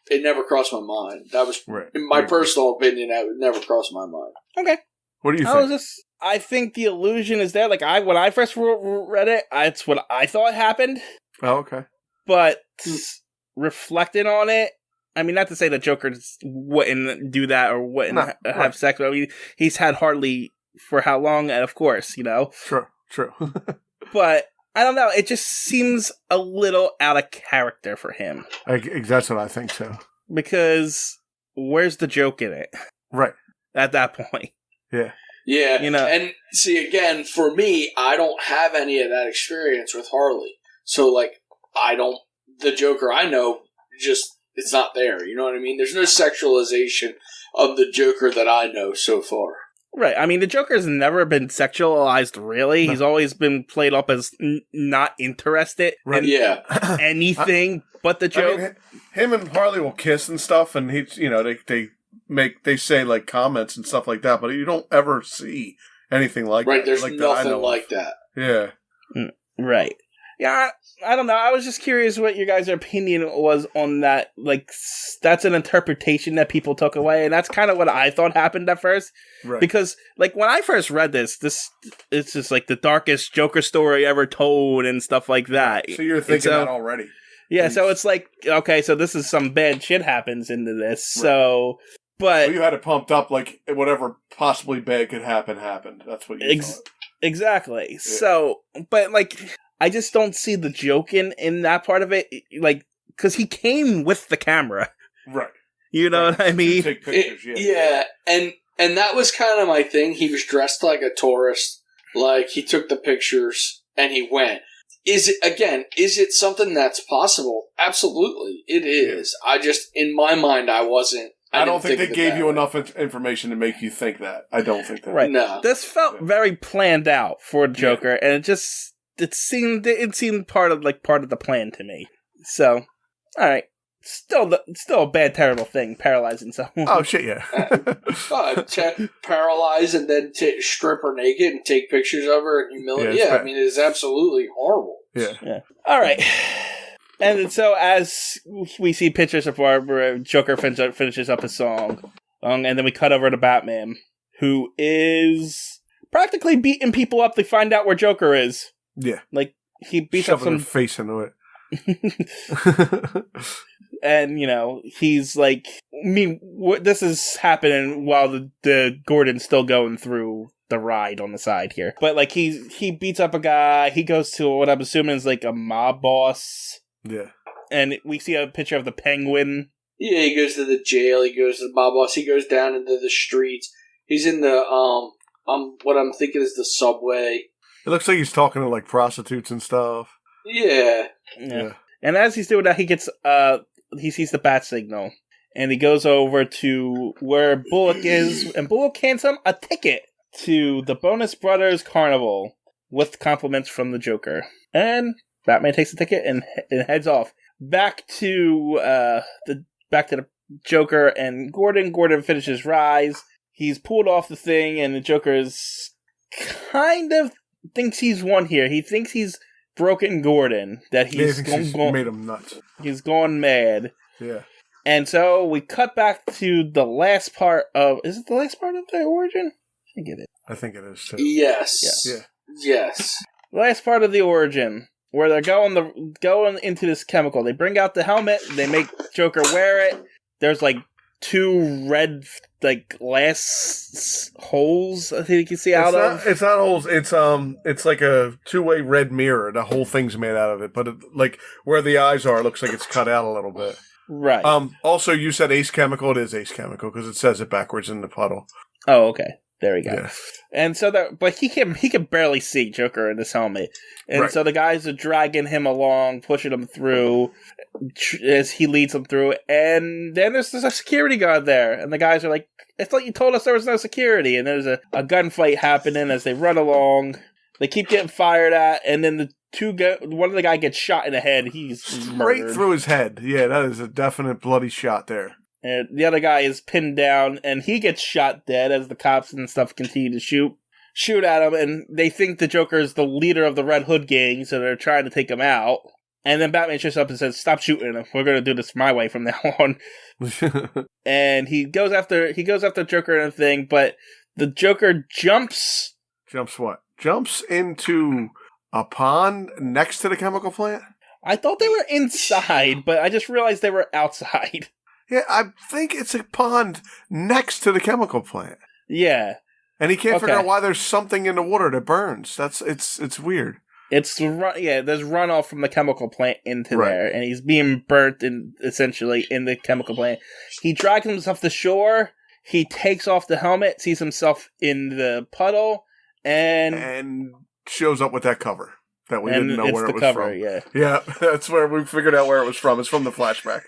it never crossed my mind. That was, in my personal opinion, that would never cross my mind. Okay. What do you think? I think the illusion is there. Like, when I first read it, it's what I thought happened. Oh, okay. But reflecting on it, I mean, not to say the Joker wouldn't do that or wouldn't have sex. I mean, he's had hardly for how long, and of course, True. But I don't know. It just seems a little out of character for him. That's what I think too. Because where's the joke in it? Right. At that point. Yeah. Yeah. And see, again, for me, I don't have any of that experience with Harley. So, like, the Joker I know, it's not there. You know what I mean? There's no sexualization of the Joker that I know so far. Right. I mean, the Joker's never been sexualized, really. No. He's always been played up as not interested in anything but the joke. I mean, him and Harley will kiss and stuff, and they say, like, comments and stuff like that, but you don't ever see anything like that. Right, there's like nothing like that. Yeah. Right. Yeah, I don't know. I was just curious what your guys' opinion was on that. Like, that's an interpretation that people took away, and that's kind of what I thought happened at first. Right. Because, like, when I first read this it's just, like, the darkest Joker story ever told and stuff like that. So you're thinking that already. Yeah, so it's like, okay, so this is some bad shit happens into this, so... But you had it pumped up like whatever possibly bad could happen happened. That's what you thought. Exactly. Yeah. So, but, like... I just don't see the joke in that part of it, like, because he came with the camera. Right. You know what I mean? Take pictures, and that was kind of my thing. He was dressed like a tourist. Like, he took the pictures and he went. Is it something that's possible? Absolutely, it is. I just, in my mind, I don't think they gave you enough information to make you think that. I don't think that. Right. No. This felt very planned out for Joker, and it just... It seemed part of the plan to me. So, all right, still a bad, terrible thing, paralyzing someone. Oh shit, yeah. Paralyze and then strip her naked and take pictures of her and humiliate. Yeah, I mean, it's absolutely horrible. Yeah. All right. And so, as we see pictures of Barbara, Joker finishes up his song, and then we cut over to Batman, who is practically beating people up to find out where Joker is. Yeah. Like, he beats up some... face into it. And, he's like... I mean, this is happening while the Gordon's still going through the ride on the side here. But, like, he beats up a guy. He goes to what I'm assuming is, like, a mob boss. Yeah. And we see a picture of the Penguin. Yeah, he goes to the jail. He goes to the mob boss. He goes down into the streets. He's in the, what I'm thinking is the subway. It looks like he's talking to, like, prostitutes and stuff. Yeah. And as he's doing that, he sees the bat signal. And he goes over to where Bullock is, and Bullock hands him a ticket to the Bonus Brothers Carnival with compliments from the Joker. And Batman takes the ticket and heads off back to the Joker and Gordon. Gordon finishes Rise. He's pulled off the thing, and the Joker is kind of thinks he's won here. He thinks he's broken Gordon. That he's made him nuts. He's gone mad. Yeah. And so we cut back to the last part of... Is it the last part of the origin? I think it is. I think it is, too. Yes. Yeah. Yes. Last part of the origin, where they're going into this chemical. They bring out the helmet. They make Joker wear it. There's, like, 2 red, like, glass holes, I think you can see It's not holes. It's like a 2-way red mirror. The whole thing's made out of it. But, like, where the eyes are, it looks like it's cut out a little bit. Right. Also, you said Ace Chemical. It is Ace Chemical because it says it backwards in the puddle. Oh, okay. There we go. Yeah. And so but he can barely see Joker in this helmet, and right. So the guys are dragging him along, pushing him through as he leads them through. And then there's a security guard there, and the guys are like, "It's like you told us there was no security." And there's a gunfight happening as they run along. They keep getting fired at, and then one of the guy gets shot in the head. He's straight murdered. Through his head. Yeah, that is a definite bloody shot there. And the other guy is pinned down, and he gets shot dead as the cops and stuff continue to shoot at him. And they think the Joker is the leader of the Red Hood gang, so they're trying to take him out. And then Batman shows up and says, "Stop shooting him. We're going to do this my way from now on." And he goes after Joker and everything, but the Joker jumps. Jumps what? Jumps into a pond next to the chemical plant? I thought they were inside, but I just realized they were outside. Yeah, I think it's a pond next to the chemical plant. Yeah. And he can't figure out why there's something in the water that burns. It's weird. There's runoff from the chemical plant into there, and he's being burnt essentially in the chemical plant. He drags himself to shore. He takes off the helmet, sees himself in the puddle, and shows up with that cover that we didn't know where it was from. Yeah, yeah, that's where we figured out where it was from. It's from the flashback.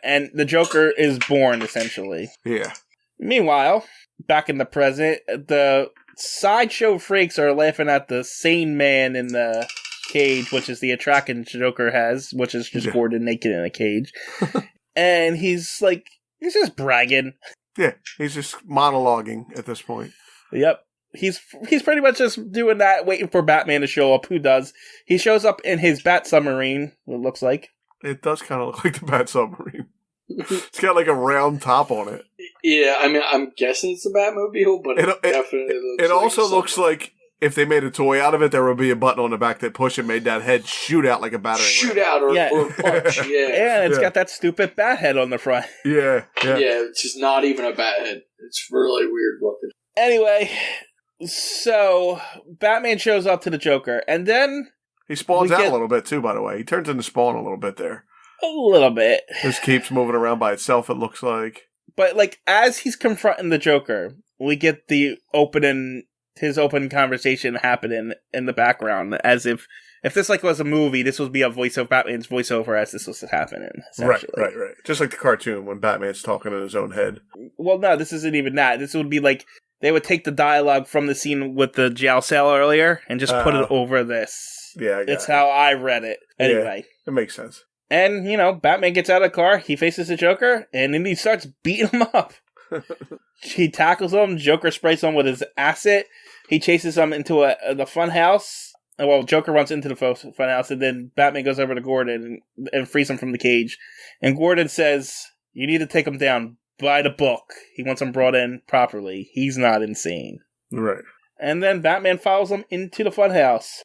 And the Joker is born essentially. Yeah. Meanwhile, back in the present, the sideshow freaks are laughing at the sane man in the cage, which is the attraction Joker has, which is just Gordon naked in a cage. And he's just bragging. Yeah, he's just monologuing at this point. Yep. He's pretty much just doing that, waiting for Batman to show up, who does. He shows up in his Bat Submarine, it looks like. It does kind of look like the Bat Submarine. It's got like a round top on it. Yeah, I mean, I'm guessing it's a Batmobile, but it definitely looks it also looks like if they made a toy out of it, there would be a button on the back that push and made that head shoot out like a battering ram. Shoot out or punch, yeah. And it's got that stupid bat head on the front. Yeah. Yeah, it's just not even a bat head. It's really weird looking. Anyway, so Batman shows up to the Joker, and then he spawns out a little bit too, by the way. He turns into Spawn a little bit there. A little bit. Just keeps moving around by itself, it looks like. But, as he's confronting the Joker, we get his open conversation happening in the background, as if this, was a movie, this would be Batman's voiceover as this was happening, essentially. Right. Just like the cartoon, when Batman's talking in his own head. Well, no, this isn't even that. This would be they would take the dialogue from the scene with the jail cell earlier and just put it over this. Yeah, It's how I read it. Anyway. Yeah, it makes sense. And, Batman gets out of the car, he faces the Joker, and then he starts beating him up. He tackles him, Joker sprays him with his acid, he chases him into the fun house. Well, Joker runs into the fun house, and then Batman goes over to Gordon and frees him from the cage. And Gordon says, "You need to take him down by the book. He wants him brought in properly. He's not insane." Right. And then Batman follows him into the fun house.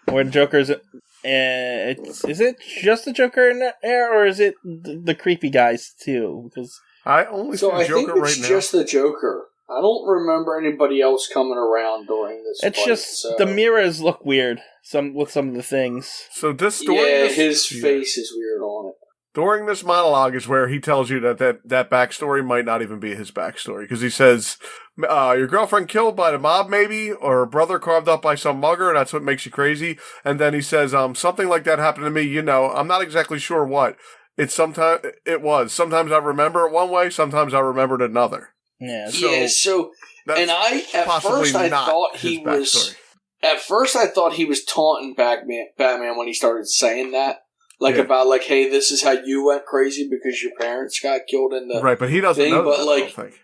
Where the Joker's... is it just the Joker in there, or is it the creepy guys too? Because I only see the Joker right now. I think it's just the Joker. I don't remember anybody else coming around during this. It's just the mirrors look weird. With some of the things. So this story, his face is weird on it. During this monologue is where he tells you that backstory might not even be his backstory. Because he says, your girlfriend killed by the mob, maybe? Or her brother carved up by some mugger, and that's what makes you crazy? And then he says, something like that happened to me, I'm not exactly sure what. It was. Sometimes I remember it one way, sometimes I remembered another. Yeah. So and at first I thought he was... At first I thought he was taunting Batman when he started saying that. About, hey, this is how you went crazy because your parents got killed in the right, but he doesn't know that, I don't think.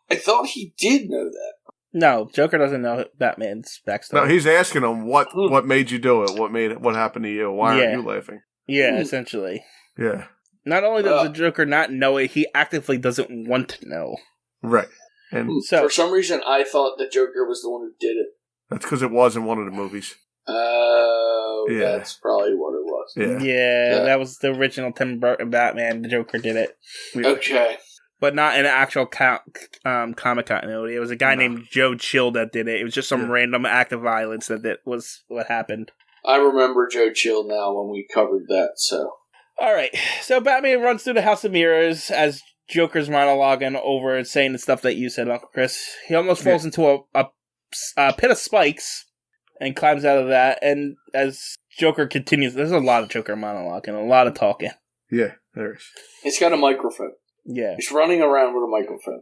I thought he did know that. No, Joker doesn't know Batman's backstory. No, he's asking him what made you do it, what happened to you, why aren't you laughing? Yeah, essentially. Yeah. Not only does the Joker not know it, he actively doesn't want to know. Right. And for some reason, I thought the Joker was the one who did it. That's because it was in one of the movies. Oh, that's probably what it was. Yeah, that was the original Tim Burton Batman. The Joker did it. Okay. But not in an actual comic continuity. It was a guy named Joe Chill that did it. It was just some random act of violence that was what happened. I remember Joe Chill now when we covered that, so. Alright, so Batman runs through the House of Mirrors as Joker's monologuing over and saying the stuff that you said, Uncle Chris. He almost falls into a pit of spikes and climbs out of that, and as Joker continues, there's a lot of Joker monologue and a lot of talking. Yeah, there is. He's got a microphone. Yeah. He's running around with a microphone.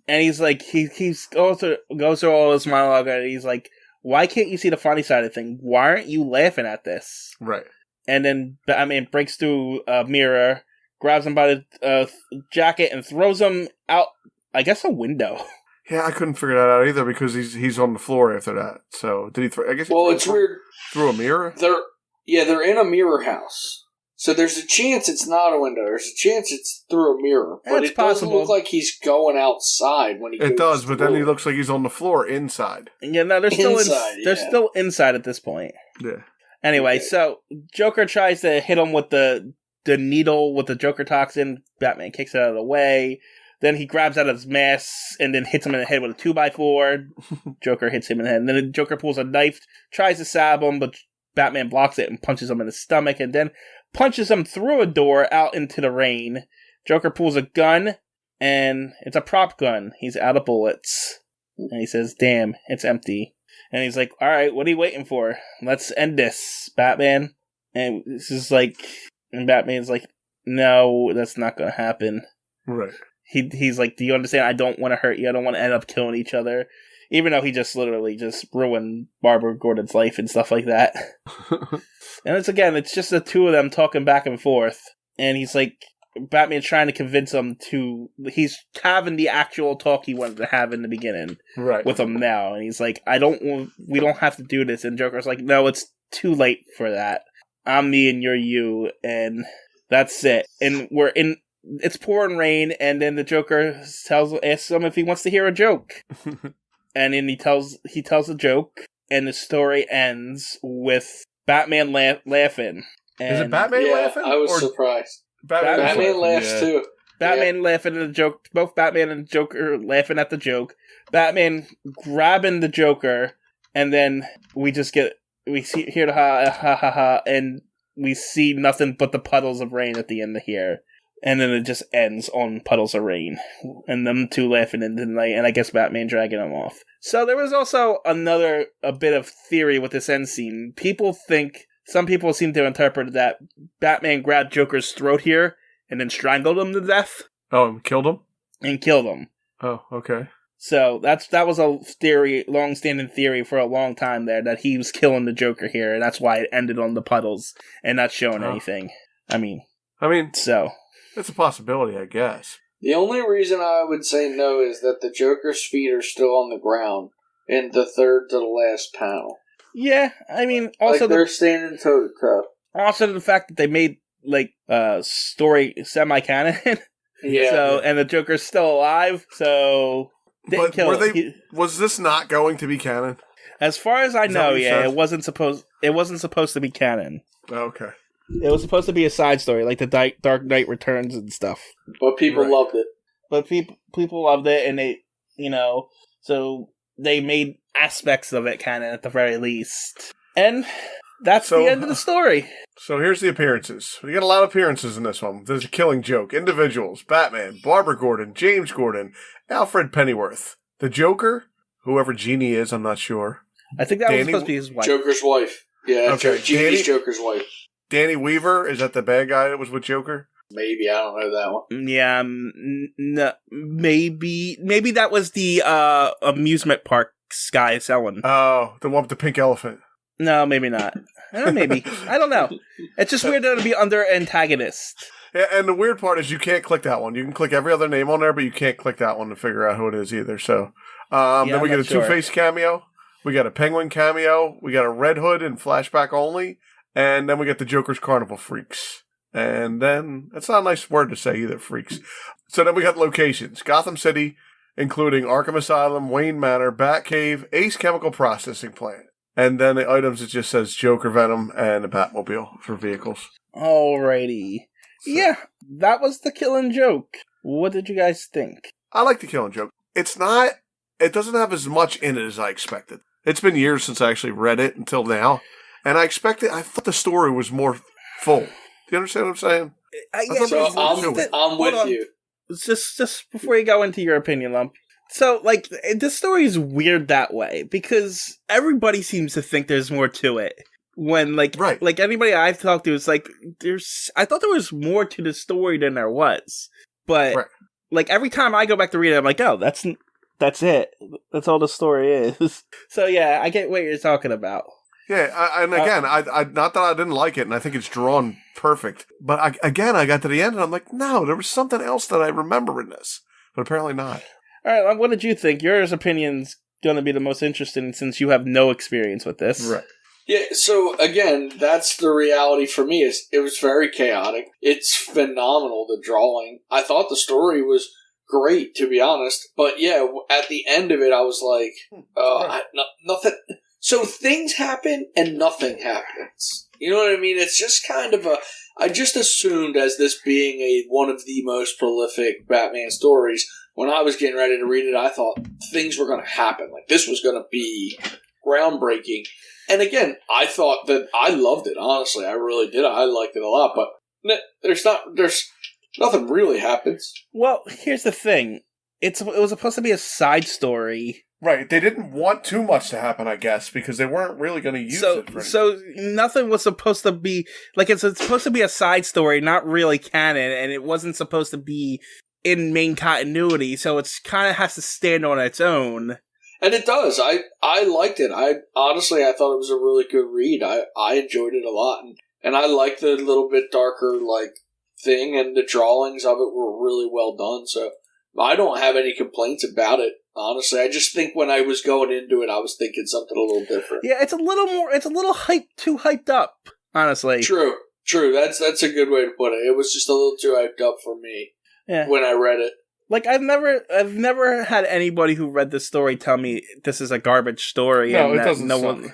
And he's like, he goes through all this monologue, and he's like, why can't you see the funny side of things? Why aren't you laughing at this? Right. And then Batman breaks through a mirror, grabs him by the jacket, and throws him out, I guess, a window. Yeah, I couldn't figure that out either because he's on the floor after that. So did he throw? I guess. It's weird. Through a mirror. They're in a mirror house, so there's a chance it's not a window. There's a chance it's through a mirror, but it doesn't look like he's going outside when he. It does, but then he looks like he's on the floor inside. Yeah, no, they're still inside. They're still inside at this point. Yeah. Anyway, so Joker tries to hit him with the needle with the Joker toxin. Batman kicks it out of the way. Then he grabs out his mask and then hits him in the head with a 2x4. Joker hits him in the head. And then the Joker pulls a knife, tries to stab him, but Batman blocks it and punches him in the stomach, and then punches him through a door out into the rain. Joker pulls a gun, and it's a prop gun. He's out of bullets. And he says, damn, it's empty. And he's like, alright, what are you waiting for? Let's end this, Batman. And this is like, and Batman's like, no, that's not gonna happen. Right. He's like, do you understand? I don't want to hurt you. I don't want to end up killing each other. Even though he just literally just ruined Barbara Gordon's life and stuff like that. And it's just the two of them talking back and forth. And he's like, Batman's trying to convince him he's having the actual talk he wanted to have in the beginning. Right. With him now. And he's like, we don't have to do this. And Joker's like, no, it's too late for that. I'm me and you're you. And that's it. And it's pouring rain, and then the Joker asks him if he wants to hear a joke. And then he tells a joke, and the story ends with Batman laughing. And is it Batman laughing? I was surprised. Batman laughs too. Batman laughing at the joke. Both Batman and Joker laughing at the joke. Batman grabbing the Joker, and then we hear the ha ha ha ha, and we see nothing but the puddles of rain at the end of here. And then it just ends on puddles of rain. And them two laughing into the night, and I guess Batman dragging him off. So there was also a bit of theory with this end scene. Some people seem to interpret that Batman grabbed Joker's throat here, and then strangled him to death. Oh, and killed him? And killed him. Oh, okay. So that was a theory, long-standing theory for a long time there, that he was killing the Joker here, and that's why it ended on the puddles, and not showing anything. I mean, so... It's a possibility, I guess. The only reason I would say no is that the Joker's feet are still on the ground in the third to the last panel. Yeah, I mean, also they're standing toe to toe. Also, the fact that they made story semi-canon. Yeah. So, and the Joker's still alive, so didn't kill him. Was this not going to be canon? As far as I know, yeah, it wasn't supposed to be canon. Okay. It was supposed to be a side story, like the Dark Knight Returns and stuff. But people loved it. But people loved it, and they, so they made aspects of it canon at the very least. And That's the end of the story. So here's the appearances. We got a lot of appearances in this one. There's a Killing Joke, individuals, Batman, Barbara Gordon, James Gordon, Alfred Pennyworth, the Joker, whoever Jeannie is, I'm not sure. I think that was supposed to be his wife. Joker's wife. Yeah, okay. Jeannie's Joker's wife. Danny Weaver, is that the bad guy that was with Joker? Maybe, I don't know that one. Yeah, no, maybe that was the amusement park guy selling. Oh, the one with the pink elephant. No, maybe not. Maybe. I don't know. It's just weird that it'd be under antagonist. Yeah, and the weird part is you can't click that one. You can click every other name on there, but you can't click that one to figure out who it is either. So then we get a Two-Face cameo. We got a Penguin cameo. We got a Red Hood in flashback only. And then we get the Joker's Carnival Freaks. And then, that's not a nice word to say either, freaks. So then we got locations. Gotham City, including Arkham Asylum, Wayne Manor, Batcave, Ace Chemical Processing Plant. And then the items, it just says Joker Venom and a Batmobile for vehicles. Alrighty. So, yeah, that was the Killing Joke. What did you guys think? I like the Killing Joke. It doesn't have as much in it as I expected. It's been years since I actually read it until now. And I thought the story was more full. Do you understand what I'm saying? I'm with you. Just before you go into your opinion, Lump. So, like, this story is weird that way, because everybody seems to think there's more to it. When, like, right. Like anybody I've talked to, it's like, I thought there was more to the story than there was. But, right. Like, every time I go back to read it, I'm like, oh, that's it. That's all the story is. So, yeah, I get what you're talking about. Yeah, and again, I not that I didn't like it, and I think it's drawn perfect. But I got to the end, and I'm like, no, there was something else that I remember in this. But apparently not. All right, what did you think? Your opinion's going to be the most interesting since you have no experience with this. Right. Yeah, so again, that's the reality for me. Is it was very chaotic. It's phenomenal, the drawing. I thought the story was great, to be honest. But yeah, at the end of it, I was like, nothing. So things happen and nothing happens. You know what I mean? It's just kind of I just assumed as this being one of the most prolific Batman stories, when I was getting ready to read it, I thought things were going to happen. Like, this was going to be groundbreaking. And again, I thought that I loved it. Honestly, I really did. I liked it a lot. But there's nothing really happens. Well, here's the thing. It was supposed to be a side story. Right, they didn't want too much to happen, I guess, because they weren't really going to use it for anything. So nothing was supposed to be, like, it's supposed to be a side story, not really canon, and it wasn't supposed to be in main continuity, so it's kind of has to stand on its own. And it does. I liked it. Honestly, I thought it was a really good read. I enjoyed it a lot, and I liked the little bit darker, like, thing, and the drawings of it were really well done, so I don't have any complaints about it. Honestly, I just think when I was going into it, I was thinking something a little different. Yeah, it's a little too hyped up, honestly. True. That's a good way to put it. It was just a little too hyped up for me when I read it. Like, I've never had anybody who read this story tell me this is a garbage story. No, and it doesn't suck.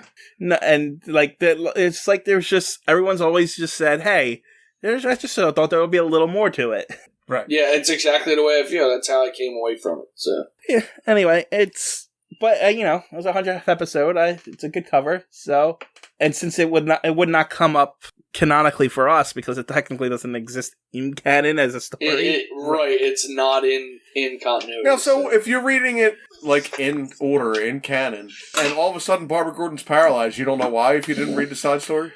And, like, it's like there's just, everyone's always just said, hey, I just thought there would be a little more to it. Right. Yeah, it's exactly the way I feel. That's how I came away from it. So yeah. Anyway, it was a 100th episode. It's a good cover. So, and since it would not come up canonically for us because it technically doesn't exist in canon as a story. Right. It's not in continuity. Now, so if you're reading it like in order in canon, and all of a sudden Barbara Gordon's paralyzed, you don't know why if you didn't read the side story.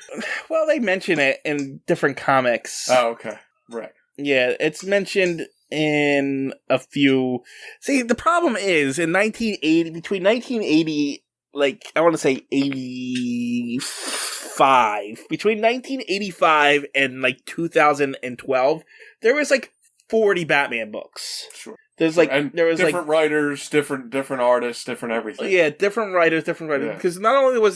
Well, they mention it in different comics. Oh, okay, right. Yeah, it's mentioned in a few. See, the problem is in 1980, between 1980, like I want to say 85, between 1985 and like 2012, there was like 40 Batman books. Sure. There was different writers, different artists, different everything. Yeah, different writers. Yeah. Because not only was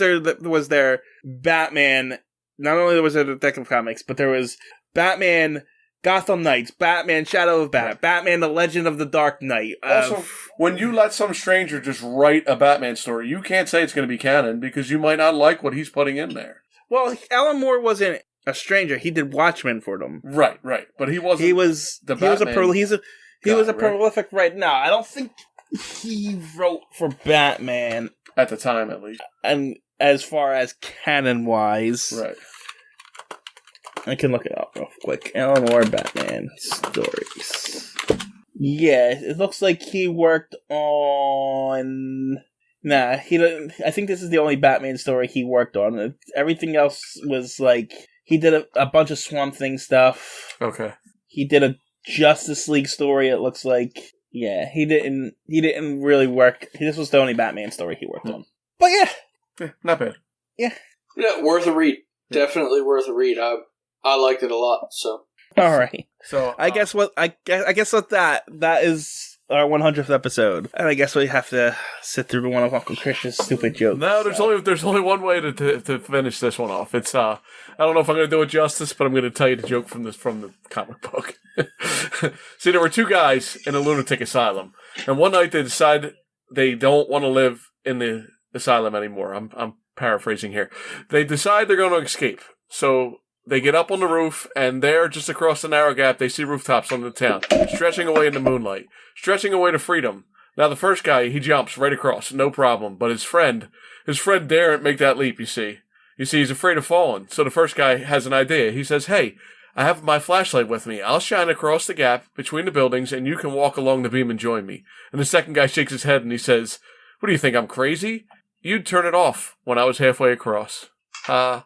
there Batman, not only was there Detective Comics, but there was Batman Gotham Knights, Batman Shadow of Bat, Batman The Legend of the Dark Knight. Also, when you let some stranger just write a Batman story, you can't say it's going to be canon because you might not like what he's putting in there. Well, Alan Moore wasn't a stranger. He did Watchmen for them. Right. But he wasn't. He was a prolific writer. No, I don't think he wrote for Batman at the time, at least. And as far as canon-wise. Right. I can look it up real quick. Alan Moore Batman stories. Yeah, it looks like he worked on... Nah, he didn't. I think this is the only Batman story he worked on. Everything else was like... He did a bunch of Swamp Thing stuff. Okay. He did a Justice League story, it looks like. Yeah, he didn't really work... This was the only Batman story he worked on. But Yeah, not bad. Yeah, worth a read. Definitely worth a read. I liked it a lot. So all right. So I guess what that is our 100th episode, and I guess we have to sit through one of Uncle Christian's stupid jokes. No, there's only one way to finish this one off. It's I don't know if I'm going to do it justice, but I'm going to tell you the joke from the comic book. See, there were two guys in a lunatic asylum, and one night they decide they don't want to live in the asylum anymore. I'm paraphrasing here. They decide they're going to escape, so they get up on the roof, and there, just across the narrow gap, they see rooftops on the town, stretching away in the moonlight, stretching away to freedom. Now, the first guy, he jumps right across, no problem, but his friend daren't make that leap, you see. You see, he's afraid of falling, so the first guy has an idea. He says, hey, I have my flashlight with me. I'll shine across the gap between the buildings, and you can walk along the beam and join me. And the second guy shakes his head, and he says, what do you think, I'm crazy? You'd turn it off when I was halfway across. Ha,